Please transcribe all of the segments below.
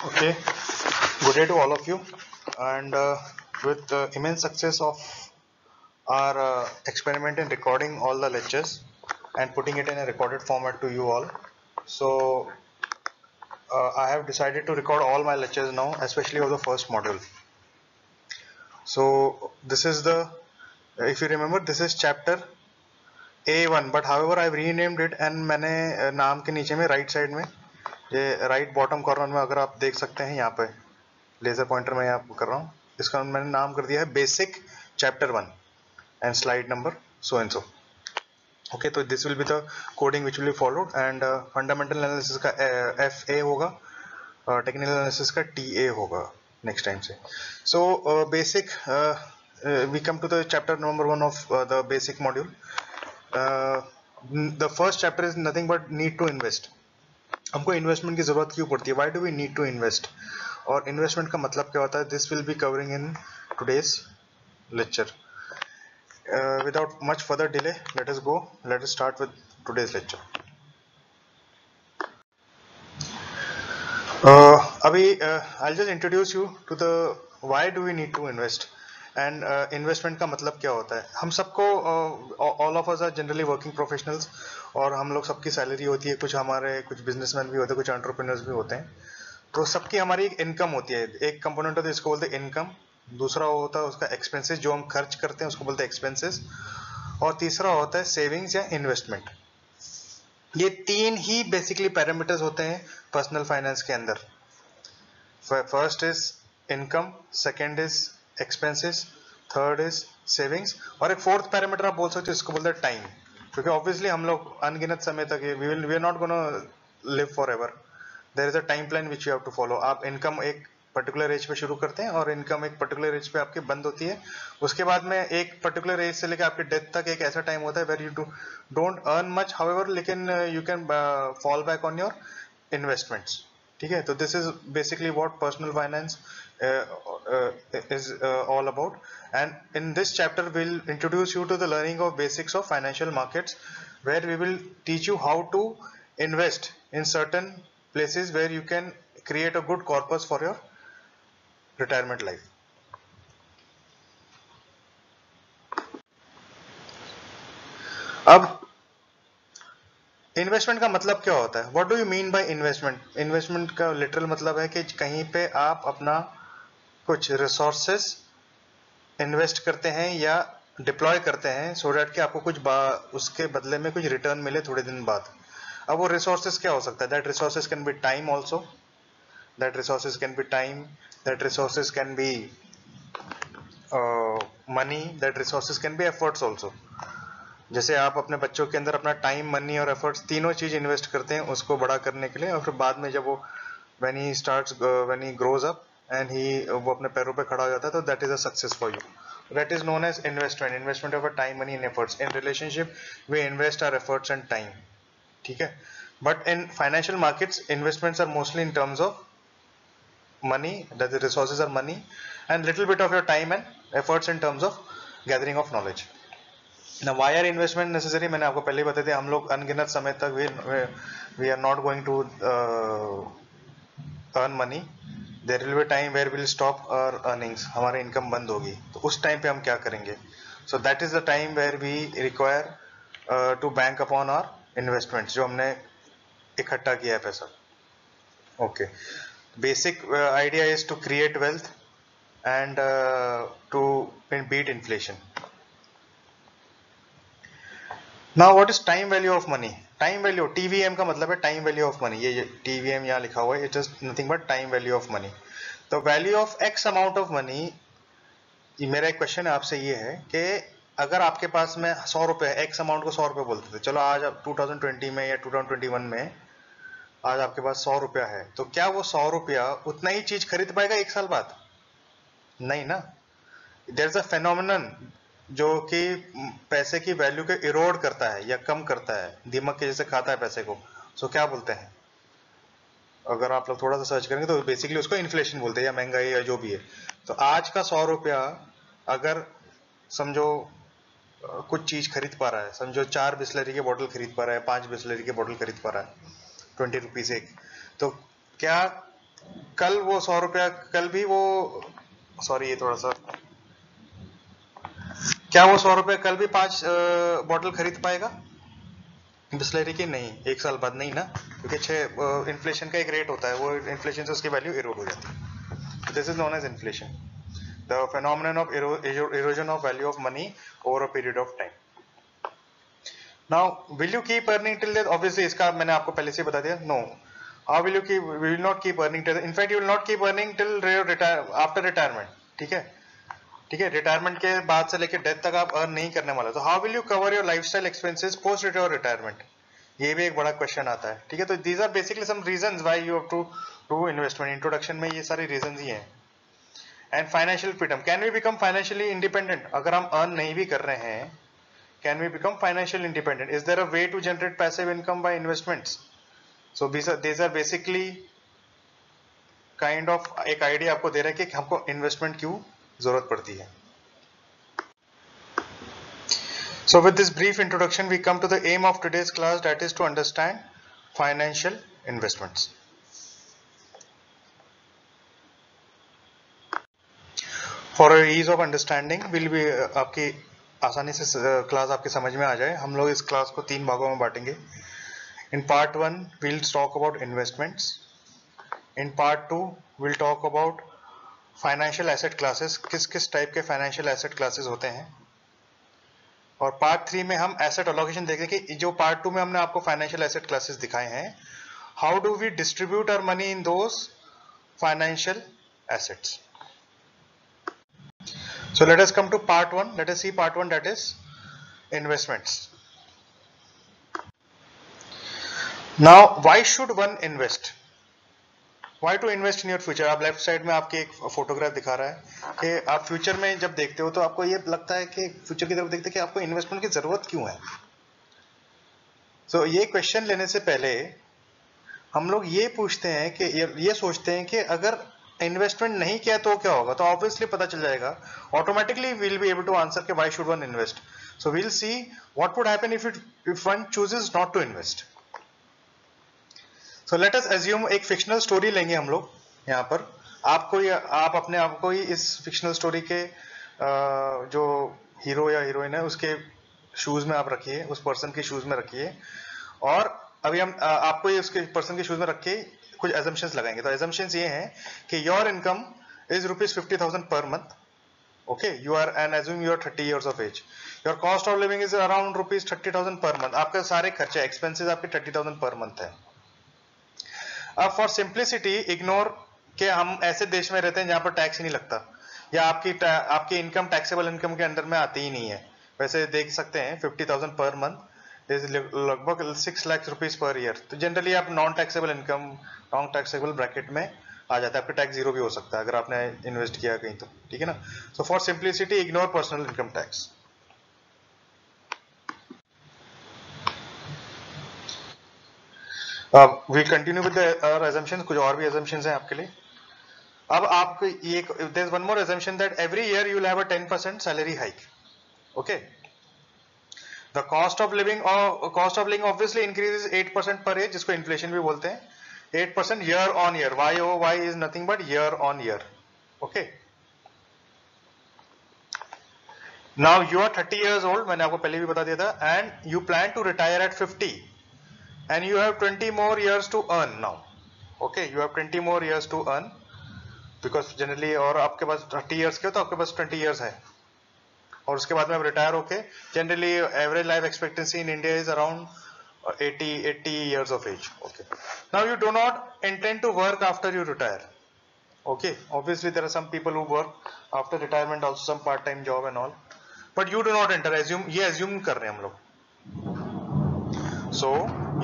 Okay, good day to all of you. And with the immense success of our experiment in recording all the lectures and putting it in a recorded format to you all, so I have decided to record all my lectures now, especially of the first module. So this is if you remember, this is chapter A1, but however I've renamed it and मैंने नाम के नीचे में right side में ये right bottom corner में अगर आप देख सकते हैं यहाँ पे लेजर पॉइंटर में यहाँ कर रहा हूँ, इसका मैंने नाम कर दिया है basic chapter 1 and slide number so and so. Okay, तो this will be the coding which will be followed and fundamental analysis का FA होगा, टेक्निकल एनालिसिस का TA होगा नेक्स्ट टाइम से. So basic we come to the chapter number 1 of the basic module. The first chapter is nothing but need to invest. हमको investment की जरूरत क्यों पड़ती है, why do we need to invest, और investment का मतलब क्या होता है, this will be covering in today's lecture. Without much further delay, let us start with today's lecture. Abhi, I'll just introduce you to the why do we need to invest and investment का मतलब क्या होता है. हम सबको all of us are generally working professionals और हम लोग सबकी सैलरी होती है, कुछ बिजनेसमैन भी होते हैं, कुछ एंटरप्रेन्योर्स भी होते हैं. तो सबकी हमारी एक इनकम होती है. एक कंपोनेंट होता है इसको बोलते हैं इनकम, दूसरा होता है उसका एक्सपेंसेस, जो हम खर्च करते हैं उसको बोलते हैं एक्सपेंसेस, और तीसरा होता है सेविंग्स या इन्वेस्टमेंट. ये तीन ही बेसिकली पैरामीटर्स होते हैं पर्सनल फाइनेंस के अंदर. First is income, second is expenses, third is savings, और एक फोर्थ पैरामीटर आप बोल सकते हो इसको बोलते हैं टाइम, क्योंकि ऑब्वियसली हम लोग अनगिनत समय तक we are not gonna live forever. There is a time plan which you have to follow. आप इनकम एक पर्टिकुलर एज पे शुरू करते हैं और इनकम एक पर्टिकुलर एज पे आपकी बंद होती है. उसके बाद में एक पर्टिकुलर एज से लेकर आपके डेथ तक एक ऐसा टाइम होता है where you don't earn much, however लेकिन you can fall back on your investments. ठीक है, तो this is basically what personal finance is all about. And in this chapter we'll introduce you to the learning of basics of financial markets, where we will teach you how to invest in certain places where you can create a good corpus for your retirement life. अब investment का मतलब क्या होता है, what do you mean by investment. Investment का literal मतलब है कि कहीं पे आप अपना कुछ रिसोर्सेस इन्वेस्ट करते हैं या डिप्लॉय करते हैं सो डैट कि आपको कुछ उसके बदले में कुछ रिटर्न मिले थोड़े दिन बाद. अब वो रिसोर्सेस क्या हो सकता है, that resources can be time also, that resources can be time, that resources can be money, that resources can be efforts also. जैसे आप अपने बच्चों के अंदर अपना टाइम, मनी और एफर्ट्स तीनों चीज इन्वेस्ट करते हैं उसको बड़ा करने के लिए, और फिर बाद में जब वो when he grows up and वो अपने पैरों पे खड़ा हो जाता है, तो that is a success for you. That is known as investment of a time, money and efforts. In relationship we invest our efforts and time. ठीक है, but in financial markets investments are mostly in terms of money, that the resources are money, and little bit of your time and efforts in terms of gathering of knowledge. Now why are investment necessary, मैंने आपको पहले ही बताया था. हम लोग अनगिनत समय तक we are not going to earn money. There will be a time where we'll stop our earnings, हमारी इनकम बंद होगी, तो उस टाइम पे हम क्या करेंगे. So that is the time where we require to bank upon our investments, जो हमने इकट्ठा किया है पैसा. Okay, basic idea is to create wealth and to beat inflation. Now what is time value of money? Time value, TVM का मतलब है time value of money. ये TVM यहाँ लिखा हुआ है, it is nothing but time value of money. The value of X amount of money, ये मेरा एक क्वेश्चन आपसे ये है कि अगर आपके पास में 100 रुपए, X अमाउंट को 100 रुपए बोलते थे, चलो आज आप 2020 में या 2021 में आज आपके पास 100 रुपया है, तो क्या वो 100 रुपया उतना ही चीज खरीद पाएगा एक साल बाद? नहीं ना. देयर इज अ फेनोमेनन जो कि पैसे की वैल्यू को इरोड करता है या कम करता है, दीमक के जैसे खाता है पैसे को. सो क्या बोलते हैं, अगर आप लोग थोड़ा सा सर्च करेंगे तो बेसिकली उसको इन्फ्लेशन बोलते हैं या महंगाई या जो भी है. तो आज का 100 रुपया अगर समझो कुछ चीज खरीद पा रहा है, समझो 4 बिस्लरी के बोतल खरीद पा रहा है, 5 बिस्लरी के बोतल खरीद पा रहा है, 20 रुपीज एक, तो क्या कल वो 100 रुपया, कल भी वो, सॉरी ये थोड़ा सा, क्या वो 100 रुपया कल भी 5 बॉटल खरीद पाएगा बिस्लरी की? नहीं, एक साल बाद नहीं ना, क्योंकि 6 इन्फ्लेशन का एक रेट होता है, वो इन्फ्लेशन से उसकी वैल्यू इरोड हो जाती है। This is known as inflation, the phenomenon of erosion of value of money over a period of time. Now will you keep earning till death? Obviously इसका मैंने आपको पहले से बता दिया, no. How will you keep? Will not keep earning till, in fact you will not keep earning till after retirement, ठीक है, ठीक है, रिटायरमेंट के बाद से लेकर डेथ तक आप अर्न नहीं करने वाले। तो how will you cover your lifestyle expenses post retirement? ये भी एक बड़ा क्वेश्चन आता है, ठीक है। तो these are basically some reasons why you have to do investment. Introduction में ये सारे रीजंस ही हैं। And financial freedom, can we become financially independent? अगर हम अर्न नहीं भी कर रहे हैं, can we become financial independent? Is there a way to generate passive income by investments? So these are basically kind of एक आइडिया आपको दे रहे हैं कि हमको इन्वेस्टमेंट क्यों जरूरत पड़ती है। So with this brief introduction, we come to the aim of today's class, that is to understand financial investments. For a ease of understanding, will be आपकी आसानी से क्लास आपके समझ में आ जाए, हम लोग इस क्लास को 3 भागों में बांटेंगे। In part 1, we'll talk about investments. In part 2, we'll talk about financial asset classes, किस किस टाइप के financial asset classes होते हैं। और पार्ट 3 में हम एसेट एलोकेशन देखेंगे कि जो पार्ट 2 में हमने आपको फाइनेंशियल एसेट क्लासेस दिखाए हैं, how do we distribute our money in those financial assets. So let us come to part 1, let us see part 1, that is investments. Now why should one invest? Why to invest in your future? आप left side में आपके एक photograph दिखा रहा है कि आप future में जब देखते हो तो आपको ये लगता है कि फ्यूचर की तरफ देखते हैं कि आपको इन्वेस्टमेंट की जरूरत क्यों है। ये क्वेश्चन लेने से पहले हम लोग ये पूछते हैं कि ये सोचते हैं कि अगर इन्वेस्टमेंट नहीं किया तो क्या होगा। तो ऑब्वियसली पता चल जाएगा, automatically will be able to answer कि why should one invest. So we'll see what would happen if one chooses not to invest. So let us assume एक फिक्शनल स्टोरी लेंगे हम लोग यहाँ पर। आप अपने आप को ही इस फिक्शनल स्टोरी के जो हीरो या हीरोइन है उसके शूज में आप रखिए, उस पर्सन के शूज में रखिए, और अभी हम आपको ये उसके पर्सन के शूज में रख के कुछ एजम्पशंस लगाएंगे। तो एजम्पशंस ये हैं कि your income is ₹50,000 per month, okay, you are and assume you are 30 years of age, your cost of living is around ₹30,000 per month. आपके सारे खर्चे एक्सपेंसेस आपके 30,000 पर मंथ है। अब फॉर सिंप्लिसिटी इग्नोर के हम ऐसे देश में रहते हैं जहां पर टैक्स ही नहीं लगता, या आपकी इनकम टैक्सेबल इनकम के अंडर में आती ही नहीं है। वैसे देख सकते हैं 50,000 पर मंथ इज लगभग 6 लाख रुपीज पर ईयर। तो जनरली आप non taxable income, non taxable bracket में आ जाता है, आपका टैक्स जीरो भी हो सकता है अगर आपने इन्वेस्ट किया कहीं तो, ठीक है ना। So for simplicity ignore personal income tax. We continue with our assumptions, कुछ और भी assumptions हैं आपके लिए। अब आपको ये there is one more assumption that every year you will have a 10% salary hike, okay. The cost of living obviously increases 8% per year, जिसको inflation भी बोलते हैं, 8% year on year. Y is nothing but year on year, okay. Now you are 30 years old, मैंने आपको पहले भी बता दिया था, and you plan to retire at 50. And you have 20 more years to earn now, okay, you have 20 more years to earn because generally, और आपके पास 30 years के हो तो आपके पास 20 years है, और उसके बाद में आप रिटायर होके, generally average life expectancy in India is around 80 years of age, okay. Now you do not intend to work after you retire, okay. Obviously there are some people who work after retirement also, some part time job and all, but you do not enter, ये assume कर रहे हैं हम लोग। So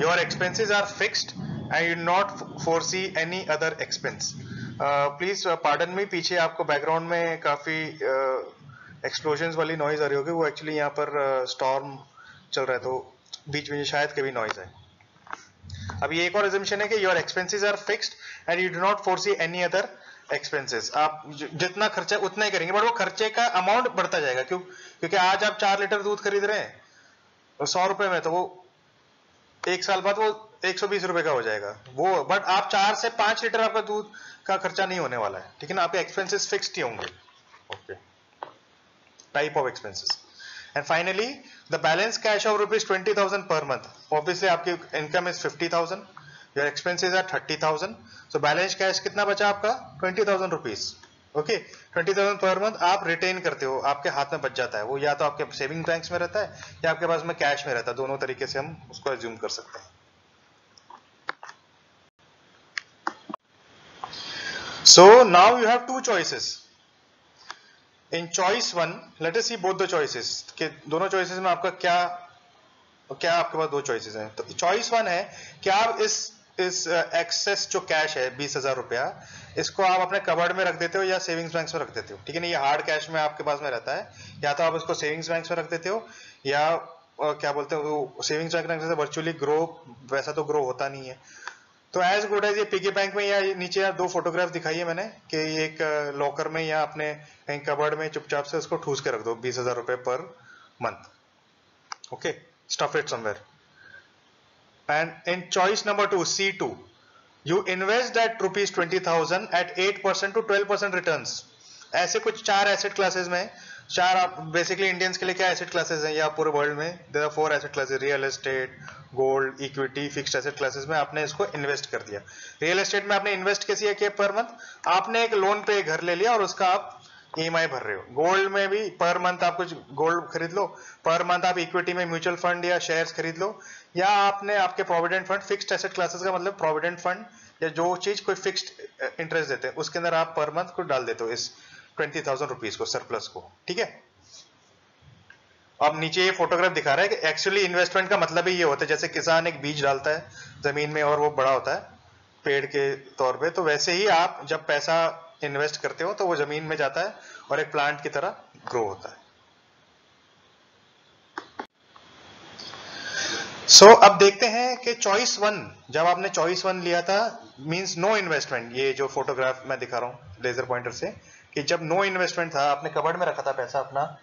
your expenses are fixed and you do not foresee any other expense. Please pardon me, पीछे आपको background में काफी एक्सप्लोजन्स वाली नॉइज आ रही होगी, वो एक्चुअली यहाँ पर स्टॉर्म चल रहा है तो बीच में शायद कभी नॉइज है। अब ये एक और assumption है कि your expenses are fixed and you do not foresee any other expenses. आप जितना खर्चा उतना ही करेंगे, बट वो खर्चे का अमाउंट बढ़ता जाएगा। क्योंकि आज आप 4 लीटर दूध खरीद रहे हैं 100 रुपए में, तो वो एक साल बाद वो 120 रुपए का हो जाएगा वो, बट आप 4 से 5 लीटर आपका दूध का खर्चा नहीं होने वाला है, ठीक है ना, आपके एक्सपेंसेस फिक्स्ड ही होंगे। Okay, type of expenses. And finally the balance cash of ₹20,000 per month, obviously आपकी income is 50,000, your expenses are 30,000, so balance cash कितना बचा आपका? 20,000 रुपीज। ओके, 20,000 पर मंथ आप रिटेन करते हो, आपके हाथ में बच जाता है वो, या तो आपके सेविंग बैंक्स में रहता है या आपके पास में कैश में रहता है, दोनों तरीके से हम उसको एज्यूम कर सकते हैं। So now you have two choices. In choice one, let us see both the choices. कि दोनों choices में आपका क्या आपके पास दो choices हैं। तो choice one है कि आप इस एक्सेस जो कैश है 20,000 रुपया, इसको आप अपने कबर्ड में रख देते हो या सेविंग्स बैंक्स में रख देते हो, ठीक है ना, ये हार्ड कैश में आपके पास में रहता है, या तो आप इसको सेविंग्स बैंक्स में रख देते हो, या क्या बोलते हो, सेविंग्स बैंक रखने से वर्चुअली ग्रो वैसा तो ग्रो होता नहीं है। तो एज गुड एज ये पिगी बैंक में, या नीचे यार 2 फोटोग्राफ दिखाई है मैंने कि एक लॉकर में या अपने कहीं कबर्ड में चुपचाप से उसको ठूस के रख दो 20,000 रुपए पर month. Okay, stuff it somewhere. And in choice number 2, C2, you invest that ₹20,000 at 8% to 12% returns। ऐसे कुछ 4 एसेट क्लासेस में, 4 आप बेसिकली इंडियंस के लिए क्या एसेट क्लासेस हैं, या पूरे वर्ल्ड में there are 4 asset classes, real estate, gold, equity, fixed asset classes में आपने इसको इन्वेस्ट कर दिया। रियल एस्टेट में आपने इन्वेस्ट कैसे किया पर मंथ, आपने एक लोन पे घर ले लिया और उसका आप EMI भर रहे हो। गोल्ड में भी पर मंथ आप कुछ गोल्ड खरीद लो, पर मंथ आप इक्विटी में म्यूचुअल फंड या शेयर्स खरीद लो, या आपने आपके provident fund, fixed asset classes का मतलब प्रोविडेंट फंड या जो चीज कोई फिक्स्ड इंटरेस्ट देते हैं उसके अंदर आप पर मंथ को डाल देते हो इस 20,000 रुपीज को, सरप्लस को, ठीक है। अब नीचे ये फोटोग्राफ दिखा रहा है कि एक्चुअली इन्वेस्टमेंट का मतलब ही ये होता है, जैसे किसान एक बीज डालता है जमीन में और वो बड़ा होता है पेड़ के तौर पे, तो वैसे ही आप जब पैसा इन्वेस्ट करते हो तो वो जमीन में जाता है और एक प्लांट की तरह ग्रो होता है। अब देखते हैं कि चॉइस वन, जब आपने चॉइस वन लिया था मींस नो इन्वेस्टमेंट, ये जो फोटोग्राफ मैं दिखा रहा हूं लेजर पॉइंटर से, कि जब नो इन्वेस्टमेंट था, आपने कबर्ड में रखा था पैसा अपना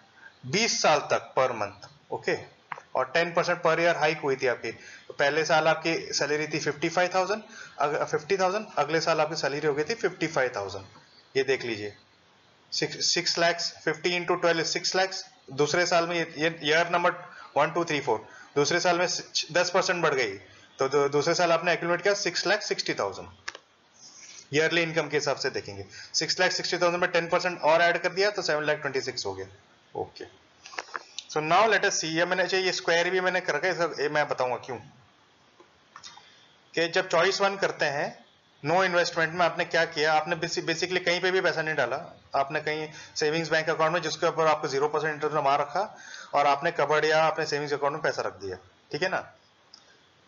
20 साल तक पर मंथ, ओके, और 10% पर ईयर हाइक हुई थी आपकी। तो पहले साल आपकी सैलरी थी 50,000, अगले साल आपकी सैलरी हो गई थी 55,000, ये देख लीजिए 6 लाख, 50 इंटू 12 6 लाख। दूसरे साल में ये ईयर नंबर 1 2 3 4, दूसरे साल में 10% बढ़ गई, तो दूसरे साल आपने एक्यूमुलेट किया 6,60,000 ईयरली इनकम के हिसाब से देखेंगे। 6,60,000 में 10% और ऐड कर दिया तो 7,26,000 हो गया। Okay, so now let us see, ये मैंने चाहिए स्क्वायर भी मैंने कर रखा है, मैं बताऊंगा क्यों। कि जब चॉइस वन करते हैं नो इन्वेस्टमेंट में, आपने क्या किया, आपने बेसिकली कहीं पे भी पैसा नहीं डाला, आपने कहीं सेविंग्स बैंक अकाउंट में जिसके ऊपर आपको 0% इंटरेस्ट मार रखा, और आपने कबर्ड या अपने सेविंग्स अकाउंट में पैसा रख दिया, ठीक है ना।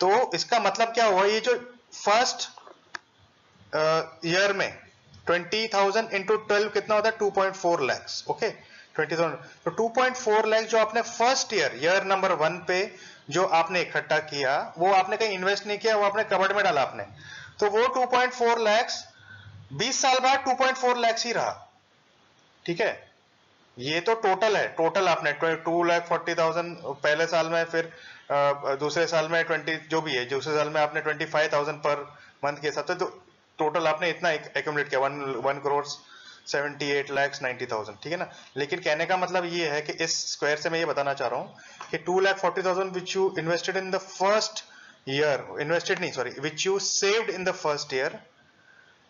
तो इसका मतलब क्या हुआ, ये जो फर्स्ट ईयर में 20,000 इंटू 12 कितना होता है 2.4 लाख, ओके, 20,000 तो 2.4 लाख जो आपने फर्स्ट ईयर नंबर 1 पे जो आपने इकट्ठा किया, वो आपने कहीं इन्वेस्ट नहीं किया, वो आपने कबर्ड में डाला आपने, तो वो 2.4 लाख 20 साल बाद 2.4 लाख ही रहा, ठीक है। ये तो टोटल है, टोटल आपने 2,40,000 पहले साल में, फिर दूसरे साल में 20 जो भी है, दूसरे साल में आपने 25,000 पर मंथ के हिसाब से, तो टोटल आपने इतना एक्यूमुलेट किया 1 करोड़ 78,90,000, ठीक है ना। लेकिन कहने का मतलब ये है कि इस स्क्वायर से मैं ये बताना चाह रहा हूं कि 2,40,000 which you invested in the first year, invested नहीं sorry, which you saved in the first year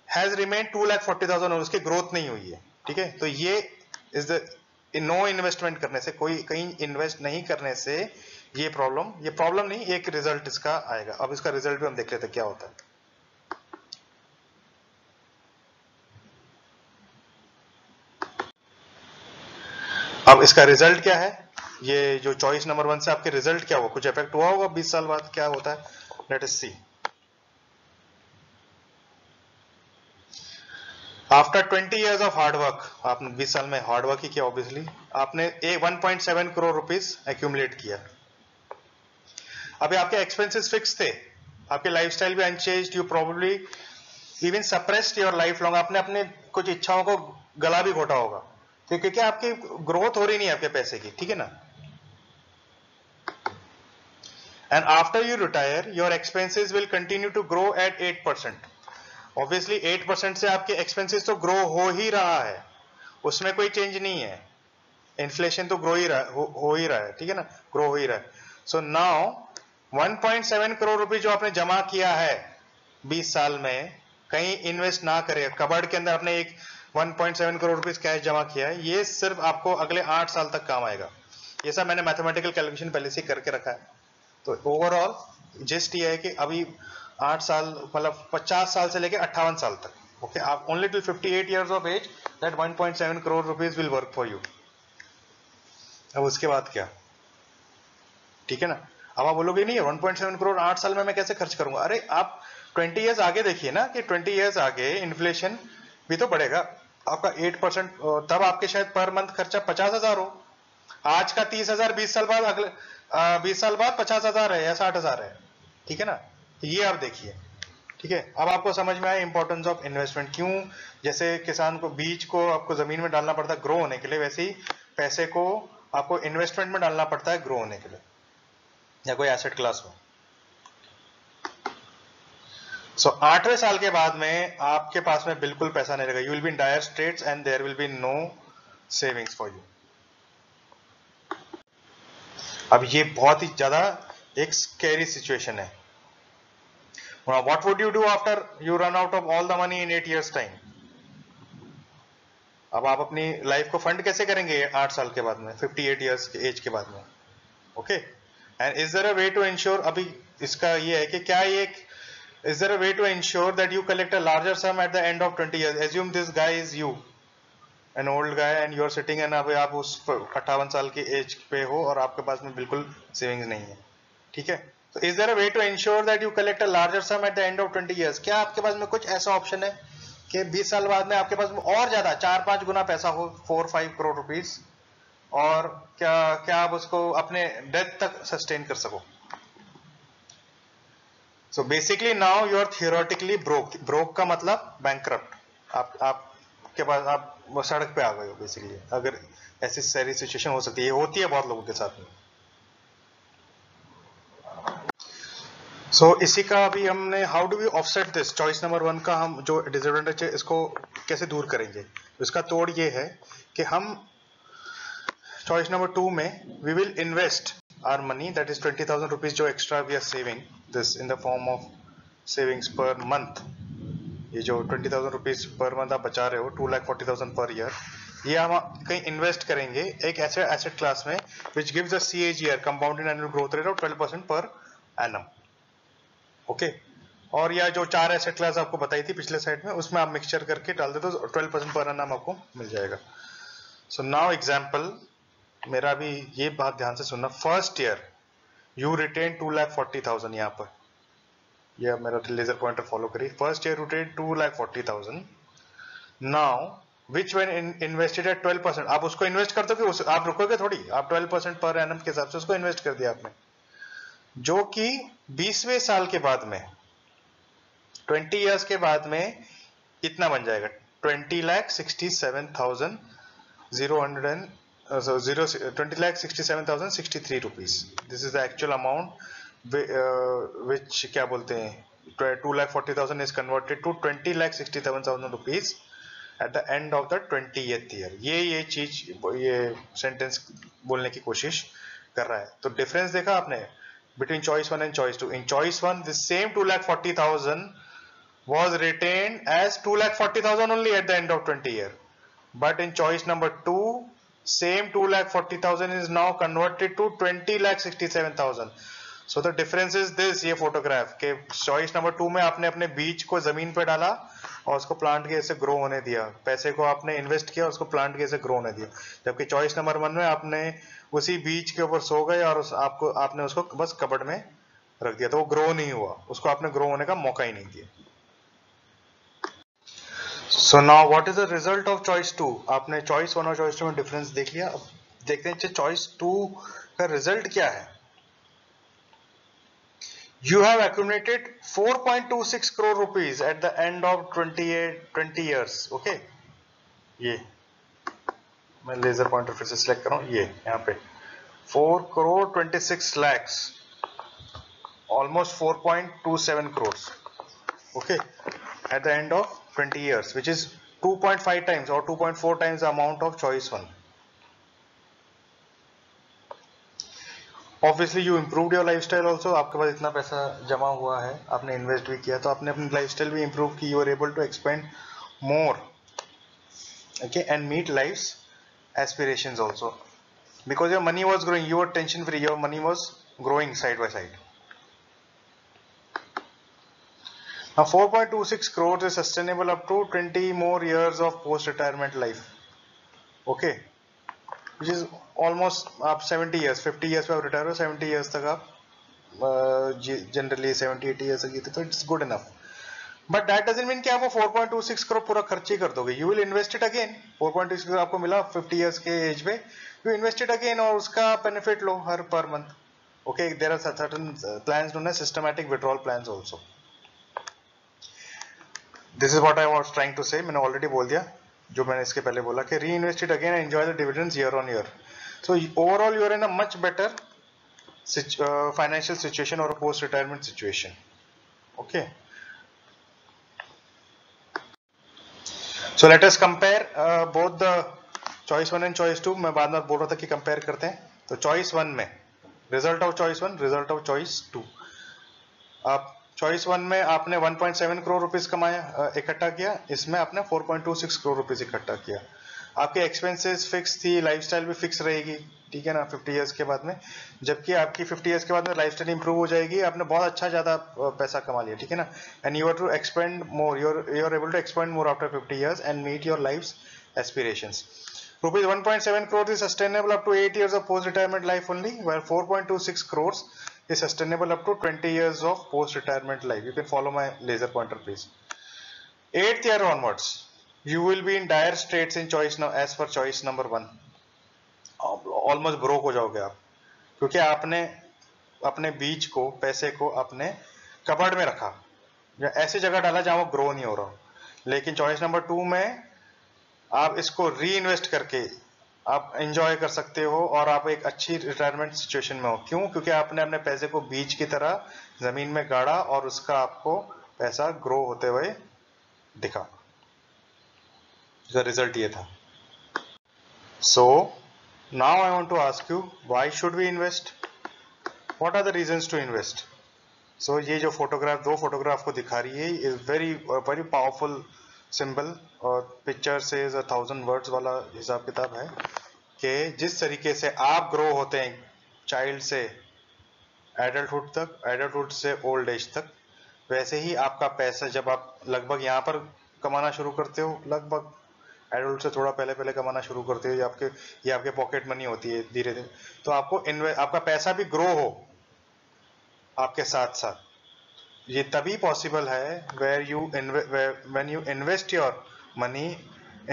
has remain 2,40,000 और उसकी ग्रोथ नहीं हुई है, ठीक है। तो ये इज द नो इन्वेस्टमेंट करने से, कोई कहीं इन्वेस्ट नहीं करने से ये प्रॉब्लम नहीं, एक रिजल्ट इसका आएगा। अब इसका रिजल्ट भी हम देख लेते हैं क्या होता है। अब इसका रिजल्ट क्या है, ये जो चॉइस नंबर 1 से आपके रिजल्ट क्या हुआ, कुछ इफेक्ट हुआ होगा 20 साल बाद, क्या होता है, let us see. After 20 years of hard work, आपने 20 साल में हार्डवर्क ही किया ऑब्वियसली, आपने 1.7 करोड़ रुपीस एक्यूमुलेट किया। अभी आपके एक्सपेंसेस फिक्स थे, आपके लाइफस्टाइल भी unchanged, you probably even suppressed your life long, आपने अपने कुछ इच्छाओं को गला भी घोटा होगा, क्योंकि क्या आपकी ग्रोथ हो रही नहीं है आपके पैसे की, ठीक है ना। and after you retire your expenses will continue to grow at 8%. obviously 8% से आपके expenses तो grow हो ही रहा है, उसमें कोई change नहीं है, इन्फ्लेशन तो ग्रो ही रहा हो ही रहा है, ठीक है ना, ग्रो हो ही रहा है. सो नाउ 1.7 करोड़ रुपए जो आपने जमा किया है 20 साल में, कहीं इन्वेस्ट ना करें, कबर्ड के अंदर आपने एक 1.7 करोड़ रुपए कैश जमा किया है, ये सिर्फ आपको अगले 8 साल तक काम आएगा. ये सब मैंने मैथमेटिकल कैलकुलेशन पहले से करके रखा है. तो ओवरऑल जिस्ट ये है कि अभी 8 साल मतलब 50 साल से लेके 58 साल तक, ओके, आप only till 58 years of age that 1.7 crore rupees will work for you. अब उसके बाद क्या, ठीक है ना. अब आप बोलोगे नहीं है 1.7 करोड़ 8 साल में मैं कैसे खर्च करूंगा, अरे आप 20 years आगे देखिए ना, कि 20 years आगे इन्फ्लेशन भी तो बढ़ेगा आपका 8%, तब आपके शायद पर मंथ खर्चा 50,000 हो. आज का 30,000 20 साल बाद अगले 20 साल बाद 50,000 है या 60,000 है, ठीक है ना. ये आप देखिए, ठीक है. अब आपको समझ में आया इंपॉर्टेंस ऑफ इन्वेस्टमेंट. क्यों, जैसे किसान को बीज को आपको जमीन में डालना पड़ता है ग्रो होने के लिए, वैसे ही पैसे को आपको इन्वेस्टमेंट में डालना पड़ता है ग्रो होने के लिए, या कोई एसेट क्लास हो. सो 8वें साल के बाद में आपके पास में बिल्कुल पैसा नहीं रहेगा, you will be in dire straits and there will be no savings for you. अब ये बहुत ही ज्यादा एक स्कैरी सिचुएशन है. What would you do after you run out of all the money in 8 years time. अब आप अपनी लाइफ को फंड कैसे करेंगे 8 साल के बाद में, 58 years के एज के बाद में, okay. And is there a way to insure, अभी इसका ये है कि क्या ये is there a way to insure that you collect a larger sum at the end of 20 years. Assume this guy is you, an old guy, and you are sitting, and अभी आप उस 58 साल की एज पे हो और आपके पास में बिल्कुल सेविंग्स नहीं है, ठीक है. तो is there a way to insure that you collect a larger sum at the end of 20 years. क्या आपके पास में कुछ ऐसा ऑप्शन है कि 20 साल बाद में आपके पास में और ज्यादा 4-5 गुना पैसा हो, 4-5 करोड़ रुपीस, और क्या क्या आप उसको अपने डेथ तक सस्टेन कर सको. So basically now you are theoretically broke. Broke का मतलब बैंकरप्ट. आपके पास आप वो सड़क पे आ गए हो बेसिकली, अगर ऐसी सारी सिचुएशन हो सकती है, होती है बहुत लोगों के साथ में. सो इसी का अभी हमने how do we offset this, choice number 1 का हम जो डिसएडवांटेज है इसको कैसे दूर करेंगे. इसका तोड़ ये है कि हम चॉइस नंबर 2 में we will invest our money, that is 20,000 rupees जो extra we are saving this in the form of savings per month. ये जो 20,000 रुपीज पर मंथ आप बचा रहे हो, 2,40,000 पर ईयर, ये हम कहीं इन्वेस्ट करेंगे एक ऐसे एसेट क्लास में which gives a CAGR, compounded annual growth rate of 12% per annum, okay. और या जो 4 एसेट क्लास आपको बताई थी पिछले साइड में, उसमें आप मिक्सचर करके डाल दे तो 12% पर एनम आपको मिल जाएगा. सो नाउ एग्जांपल, मेरा भी ये बात ध्यान से सुनना. फर्स्ट ईयर यू रिटेन 2,40,000, यहाँ पर ये मेरा लेजर पॉइंटर फॉलो करिए. First year retain 2,40,000. Now which one invested at 12%, आप उसको इन्वेस्ट कर दोगे, आप रुकोगे थोड़ी, आप 12% पर एनम के हिसाब से उसको इन्वेस्ट कर दिया आपने, जो कि 20वें साल के बाद में 20 years के बाद में इतना बन जाएगा 20,67,063 rupees. This is the actual amount which क्या बोलते हैं 2,40,000 is converted to 20,67,000 rupees at the end of the 20th year. ये चीज ये सेंटेंस बोलने की कोशिश कर रहा है. तो डिफरेंस देखा आपने between choice 1 and choice 2. In choice 1 the same 2,40,000 was retained as 2,40,000 only at the end of 20 year, but in choice number 2 same 2,40,000 is now converted to 20,67,000. so the difference is this, ये photograph के choice number 2 में आपने अपने बीज को जमीन पे डाला और उसको प्लांट के ऐसे ग्रो होने दिया, पैसे को आपने इन्वेस्ट किया उसको प्लांट के ऐसे ग्रो होने दिया. जबकि चॉइस नंबर 1 में आपने उसी बीज के ऊपर सो गए और आपने उसको बस कबर्ड में रख दिया, तो वो ग्रो नहीं हुआ, उसको आपने ग्रो होने का मौका ही नहीं दिया. So now what is the result of choice 2. आपने चॉइस 1 और चॉइस 2 में डिफरेंस देख लिया. अब देखते हैं चॉइस 2 का रिजल्ट क्या है. You have accumulated 4.26 crore rupees at the end of 20 years. Okay, ये मैं लेजर पॉइंटर फिर से सिलेक्ट कर रहा हूं, ये यहाँ पे 4 crore 26 lakhs almost 4.27 crores. Okay, at the end of 20 years, which is 2.5 times or 2.4 times the amount of choice one. Obviously you improved your lifestyle also. आपके पास इतना पैसा जमा हुआ है, आपने इन्वेस्ट भी किया, तो आपने अपनी लाइफस्टाइल भी इंप्रूव की. You are able to expand more, okay, and meet life's aspirations also, because your money was growing. You were tension free. Your money was growing side by side. Now 4.26 crores is sustainable up to 20 more years of post-retirement life. Okay, which is almost आप 70 years, 50 years पे आप retire हो, 70 years तक आप generally 70-80 years तक जीते, तो it's good enough. But that doesn't mean कि आप वो 4.26 करोड़ पूरा खर्च ही कर दोगे. You will invest it again. 4.26 crore आपको मिला 50 years के एज पे, यू इन्वेस्ट इट अगेन और उसका बेनिफिट लो हर per month. Okay, there are certain plans known as systematic withdrawal plans also. This is what I was trying to say. मैंने already बोल दिया जो मैंने इसके पहले बोला कि reinvest it again and enjoy the dividends year on year. So overall you are in a much better financial situation or a post retirement situation. Okay, so let us compare both the choice 1 and choice 2. मैं बाद में बोल रहा था कि compare करते हैं. तो choice 1 में result of choice 1, result of choice 2. आप choice 1 में आपने 1.7 करोड़ रुपीस कमाया, इकट्ठा किया. इसमें आपने 4.26 करोड़ रुपीस इकट्ठा किया. आपके एक्सपेंसेस फिक्स थी, लाइफस्टाइल भी फिक्स रहेगी, ठीक है ना, 50 years के बाद में. जबकि आपकी 50 years के बाद में लाइफस्टाइल इंप्रूव हो जाएगी. आपने बहुत अच्छा ज्यादा पैसा कमा लिया, ठीक है ना. And you are to expend more, you are able to expend more after 50 years and meet your life's aspirations. Rupees 1.7 crores is sustainable up to 8 years of post-retirement life only, while 4.26 crores is sustainable up to 20 years of post-retirement life. You can follow my laser pointer, please. 8th year onwards, you will be in dire straits in choice now as per choice number 1. Almost broke हो जाओगे आप, क्योंकि आपने अपने बीज को, पैसे को अपने कबर्ड में रखा या ऐसी जगह डाला जहां वो ग्रो नहीं हो रहा. लेकिन चॉइस नंबर 2 में आप इसको री इन्वेस्ट करके आप एंजॉय कर सकते हो और आप एक अच्छी रिटायरमेंट सिचुएशन में हो. क्यों? क्योंकि आपने अपने पैसे को बीज की तरह जमीन में गाड़ा और उसका आपको पैसा ग्रो होते हुए दिखा. रिजल्ट ये था. So now I want to ask you, why should we invest? What are the reasons to invest? सो ये जो फोटोग्राफ, दो फोटोग्राफ को दिखा रही है, is very very powerful symbol और पिक्चर से 1000 वर्ड्स वाला हिसाब किताब है कि जिस तरीके से आप ग्रो होते हैं चाइल्ड से एडल्टहुड तक, एडल्टहुड से ओल्ड एज तक, वैसे ही आपका पैसा जब आप लगभग यहाँ पर कमाना शुरू करते हो, लगभग एडल्ट से थोड़ा पहले पहले कमाना शुरू करते हो, ये आपके पॉकेट मनी होती है धीरे धीरे, तो आपको आपका पैसा भी ग्रो हो आपके साथ साथ. ये तभी पॉसिबल है when you invest your money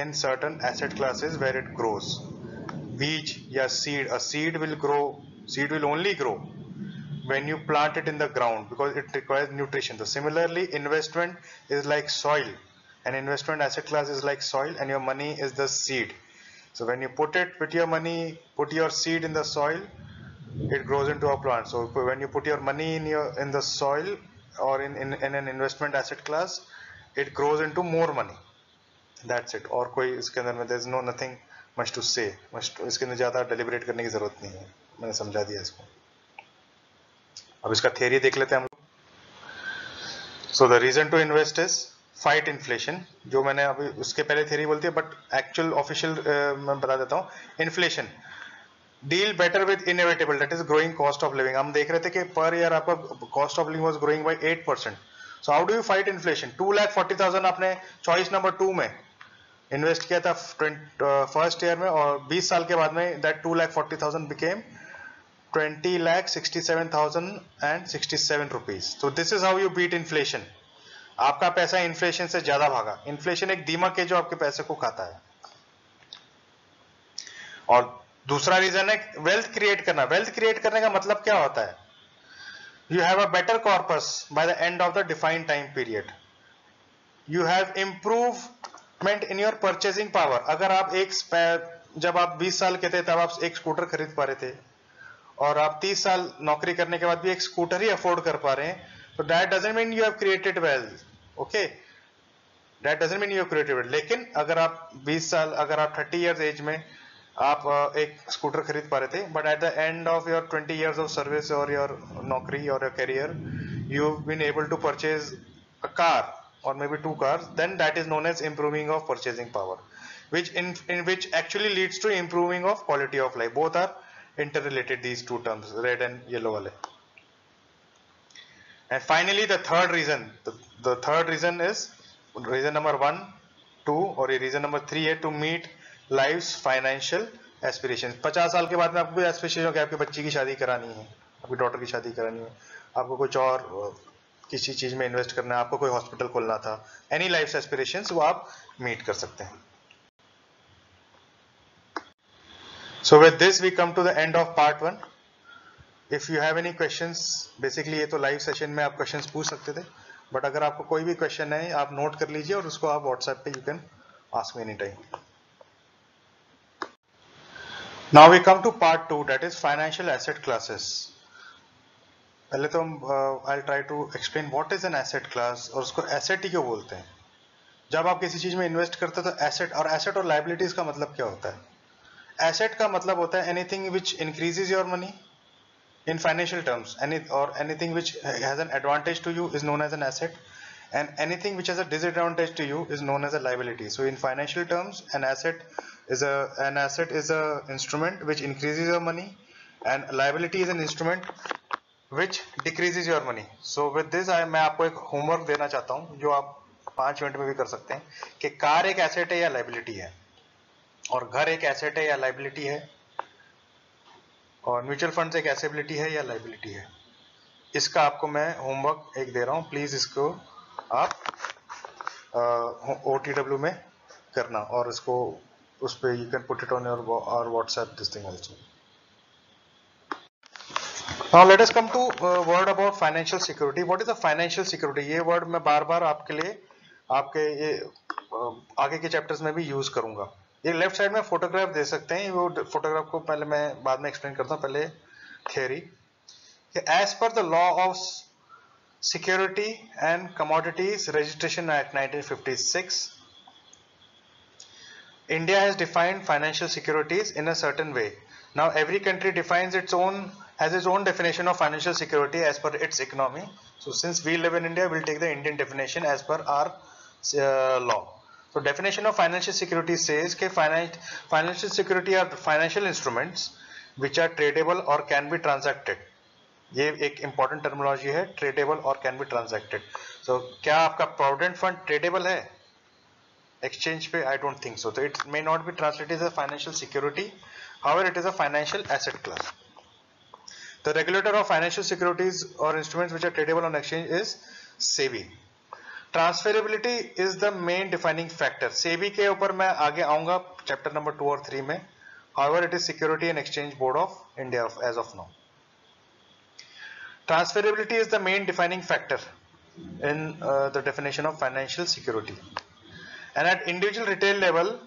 in certain asset classes where it grows. बीज या seed, a seed will grow, seed will only grow when you plant it in the ground because it requires nutrition. So similarly, investment is like soil. An investment asset class is like soil and your money is the seed. So when you put your money, put your seed in the soil, it grows into a plant. So when you put your money in the soil or in an investment asset class, it grows into more money. That's it. और कोई इसके अंदर में there's no nothing much to say. इसके अंदर ज़्यादा deliberate करने की ज़रूरत नहीं है. मैंने समझा दिया इसको. अब इसका theory देख लेते हैं हम लोग. So the reason to invest is fight inflation. जो मैंने अभी उसके पहले theory बोलती है, but actual official मैं बता देता हूँ. Inflation. Deal better with inevitable, that is growing cost of living. हम देख रहे थे कि per year आपका cost of living was growing by 8%. So how do you fight inflation? 2,40,000 आपने choice number 2 में invest किया था first year में, और 20 साल के बाद में that 2,40,000 became 20,67,067 rupees. So this is how you beat inflation. आपका पैसा inflation से ज्यादा भागा. Inflation एक दीमक है जो आपके पैसे को खाता है. और दूसरा रीजन है वेल्थ क्रिएट करना. वेल्थ क्रिएट करने का मतलब क्या होता है? You have a better corpus by the end of the defined time period. You have improvement in your purchasing power. अगर आप जब आप 20 साल के थे तब आप एक स्कूटर खरीद पा रहे थे, और आप 30 साल नौकरी करने के बाद भी एक स्कूटर ही अफोर्ड कर पा रहे हैं, तो that doesn't mean you have created wealth, okay, that doesn't mean you have created wealth. लेकिन अगर आप 20 साल, अगर आप 30 इयर्स एज में आप एक स्कूटर खरीद पा रहे थे, but at the end of your 20 years of service और योर नौकरी और your career you have been able to purchase a car or maybe two cars, then that is known as improving of purchasing power, which in which actually leads to improving of quality of life. Both are interrelated, these two terms, red and yellow wale. And finally the third reason, the third reason is reason number 1, 2 और ये reason number 3 है, to meet life's financial aspirations. 50 साल के बाद में आपको कोई aspiration हो कि आपके बच्ची की शादी करानी है, आपकी डॉटर की शादी करानी है, आपको कुछ और किसी चीज में इन्वेस्ट करना है, आपको कोई हॉस्पिटल खोलना था, एनी लाइफ एस्पिरेशंस वो आप मीट कर सकते हैं. So with this we come to the end of part 1. If you have any questions, basically ये तो लाइव सेशन में आप क्वेश्चंस पूछ सकते थे, बट अगर आपको कोई भी क्वेश्चन है आप नोट कर लीजिए और उसको आप व्हाट्सएप पे you can ask me any time. Now we come to part 2, that is financial asset classes. पहले तो हम I try to explain what is an asset class और उसको एसेट ही क्यों बोलते हैं. जब आप किसी चीज में इन्वेस्ट करते हो तो एसेट और लायबिलिटीज का मतलब क्या होता है. एसेट का मतलब होता है anything which increases your money in financial terms, anything which has an advantage to you is known as an asset, and anything which has a disadvantage to you is known as a liability. So in financial terms, an asset is a instrument which increases your money, and liability is an instrument which decreases your money. So with this मैं आपको एक homework देना चाहता हूँ जो आप 5 minute में भी कर सकते हैं कि कार एक एसेट है या लाइबिलिटी है, और घर एक एसेट है या लाइबिलिटी है, और म्यूचुअल फंड एक एसेबिलिटी है या लाइबिलिटी है. इसका आपको मैं होमवर्क एक दे रहा हूं, प्लीज इसको आप OTW में करना और इसको उस पे you can put it on your WhatsApp this thing also. Now let us come to word about financial security. What is a financial security? ये वर्ड मैं बार बार आपके लिए आपके ये आगे के चैप्टर्स में भी यूज करूंगा. ये लेफ्ट साइड में फोटोग्राफ दे सकते हैं, वो फोटोग्राफ को पहले मैं बाद में एक्सप्लेन करता हूं. पहले theory. As per the law of security and commodities registration act 1956, India has defined financial securities in a certain way. Now every country defines has its own definition of financial security as per its economy. So since we live in India, we'll take the Indian definition as per our law. So definition of financial security says that financial security are financial instruments which are tradable or can be transacted. ये एक important terminology है, tradable or can be transacted. So क्या आपका provident fund tradable है exchange पे? I don't think so. So it may not be translated as a financial security. However, it is a financial asset class. The regulator of financial securities or instruments which are tradable on exchange is SEBI. Transferability is the main defining factor. SEBI के ऊपर मैं आगे आऊंगा chapter number 2 और 3 में. However it is security and exchange board of India as of now. Transferability is the main defining factor in the definition of financial security, and at individual retail level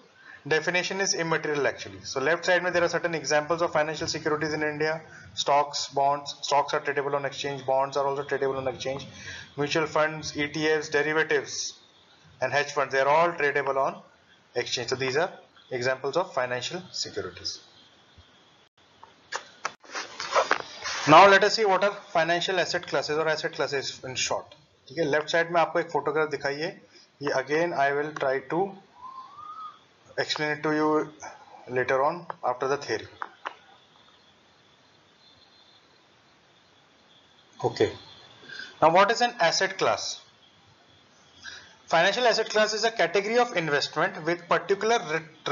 definition is immaterial actually. So left side mein there are certain examples of financial securities in India. Stocks, bonds. Stocks are tradable on exchange, bonds are also tradable on exchange. Mutual funds, ETFs, derivatives and hedge funds, they are all tradable on exchange. So these are examples of financial securities. Now let us see what are financial asset classes or asset classes in short. ठीक है, left side में आपको एक photograph दिखाई है. ये again I will try to explain it to you later on after the theory. Okay, now what is an asset class? Financial asset class is a category of investment with particular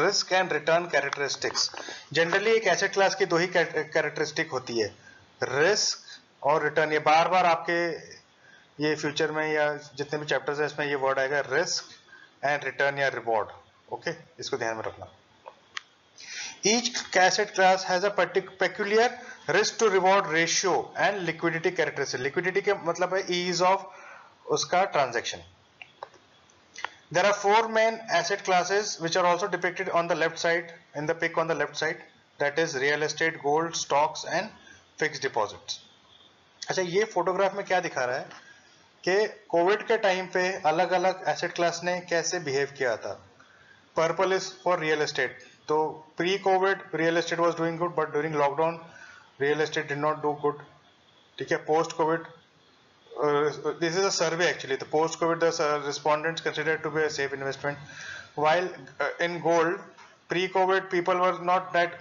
risk and return characteristics. Generally एक asset class की दो ही characteristic होती है, risk और return. ये बार बार आपके ये future में या जितने भी चैप्टर्स है इसमें ये वर्ड आएगा, रिस्क एंड रिटर्न या रिवॉर्ड. ओके, इसको ध्यान में रखना. Each asset class has a peculiar risk to reward ratio and liquidity characteristic. Liquidity के मतलब है ease of उसका transaction. There are 4 main asset classes which are also depicted on the left side in the pic on the left side. That is real estate, gold, stocks and fixed deposits. अच्छा, ये photograph में क्या दिखा रहा है कि Covid के time पे अलग अलग एसेट क्लास ने कैसे बिहेव किया था। Purple is for real estate, तो pre covid real estate was doing good, but during lockdown real estate did not do good. ठीक है, post covid, this is a survey actually, the post covid the respondents considered to be a safe investment, while in gold pre covid people were not that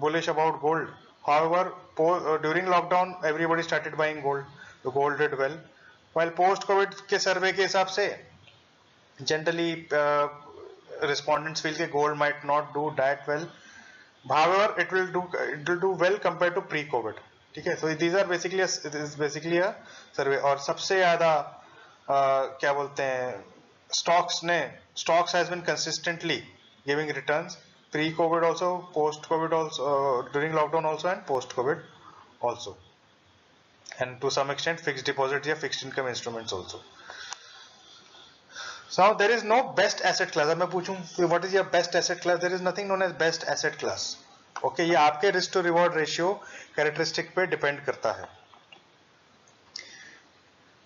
bullish about gold. However, during lockdown everybody started buying gold, the gold did well, while post covid के survey के हिसाब से generally respondents feel that gold might not do that well. However, it will do well compared to pre-COVID. ठीक है, so these are basically it is basically a survey. और सबसे ज़्यादा क्या बोलते हैं, stocks has been consistently giving returns pre-COVID also, post-COVID also, during lockdown also, and post-COVID also, and to some extent fixed deposit या fixed income instruments also. So now there is no best asset class. अब मैं पूछूं what is your best asset class? There is nothing known as best asset class. Okay, ये आपके risk to reward ratio characteristic पे depend करता है.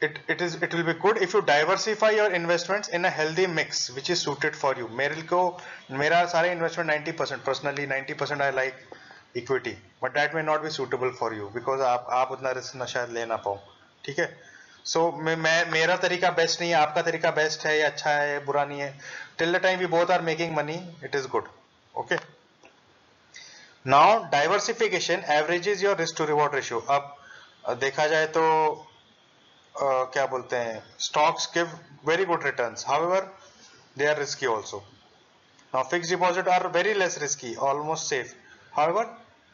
It will be good if you diversify your investments in a healthy mix which is suited for you. मेरा सारे investment 90%, personally 90% I like equity, but that may not be suitable for you because आप उतना risk ना शायद ले ना पाओ. ठीक है, so मेरा तरीका बेस्ट नहीं है, आपका तरीका बेस्ट है या अच्छा है बुरा नहीं है. Till the time we both are making money, it is good. Okay. Now diversification averages your risk to reward ratio. अब देखा जाए तो क्या बोलते हैं, stocks give very good returns, however they are risky also. Now fixed deposit are very less risky, almost safe, however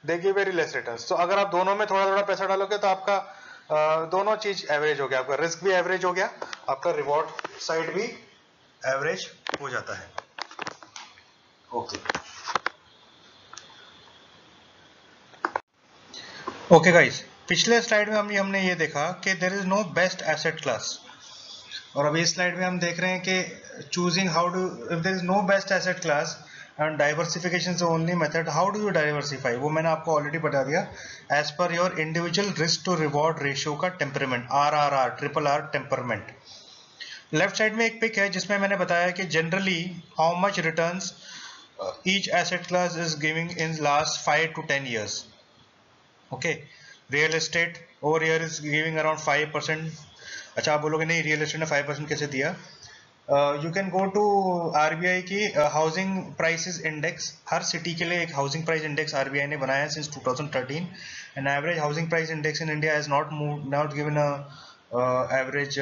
they give very less returns. तो अगर आप दोनों में थोड़ा थोड़ा पैसा डालोगे तो आपका दोनों चीज एवरेज हो गया, आपका रिस्क भी एवरेज हो गया, आपका रिवॉर्ड साइड भी एवरेज हो जाता है. ओके ओके गाइस, पिछले स्लाइड में हमने ये देखा कि there is no best asset class, और अभी इस स्लाइड में हम देख रहे हैं कि choosing how do, if there is no best asset class and diversification is only method, how do you diversify, वो मैंने आपको ऑलरेडी बता दिया. As per your individual risk to reward ratio का temperament, RRR, triple R temperament. Left side में एक pick है जिसमें मैंने बताया कि generally how much returns each asset class is giving in last 5 to 10 years. Okay, real estate over year is giving around 5%. अच्छा, आप बोलोगे नहीं रियल एस्टेट ने 5% कैसे दिया? You can go to RBI की हाउसिंग प्राइसेस इंडेक्स. हर city के लिए एक हाउसिंग प्राइस इंडेक्स आरबीआई ने बनाया है since 2013, and average housing price index in India has not given a average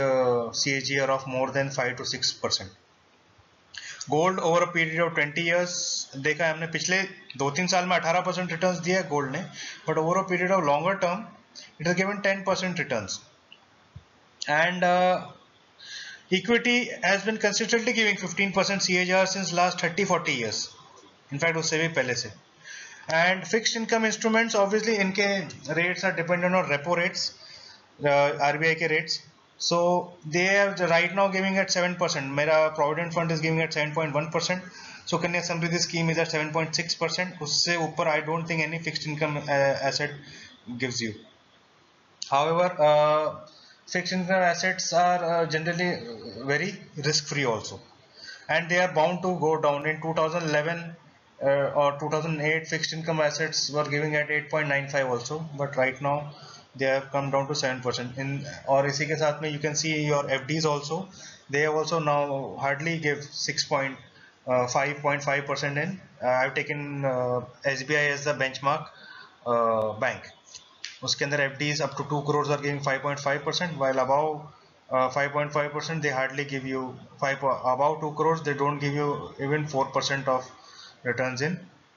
CAGR of more than 5 to 6%. Gold over a period of 20 years देखा है हमने, पिछले 2-3 साल में 18% रिटर्न्स दिया है गोल्ड ने, but over a period of longer term it has given 10% returns. And equity has been consistently giving 15% CAGR since last 30-40 years. In fact, उससे भी पहले से. And fixed income instruments, obviously इनके rates are dependent on repo rates, RBI के rates. So they are right now giving at 7%. मेरा provident fund is giving at 7.1%. So Kanya Samriddhi scheme is at 7.6%. उससे ऊपर I don't think any fixed income asset gives you. However, fixed income assets are generally very risk free also, and they are bound to go down. In 2011 or 2008 fixed income assets were giving at 8.95 also, but right now they have come down to 7%. In और इसी के साथ में you can see your FDs also, they have also now hardly give 5.5% in. I've taken SBI as the benchmark bank. उसके अंदर FDs up to 2 crores are giving 5.5%, while above 5.5% they hardly give you above 2 crores they don't give you even 4% of returns in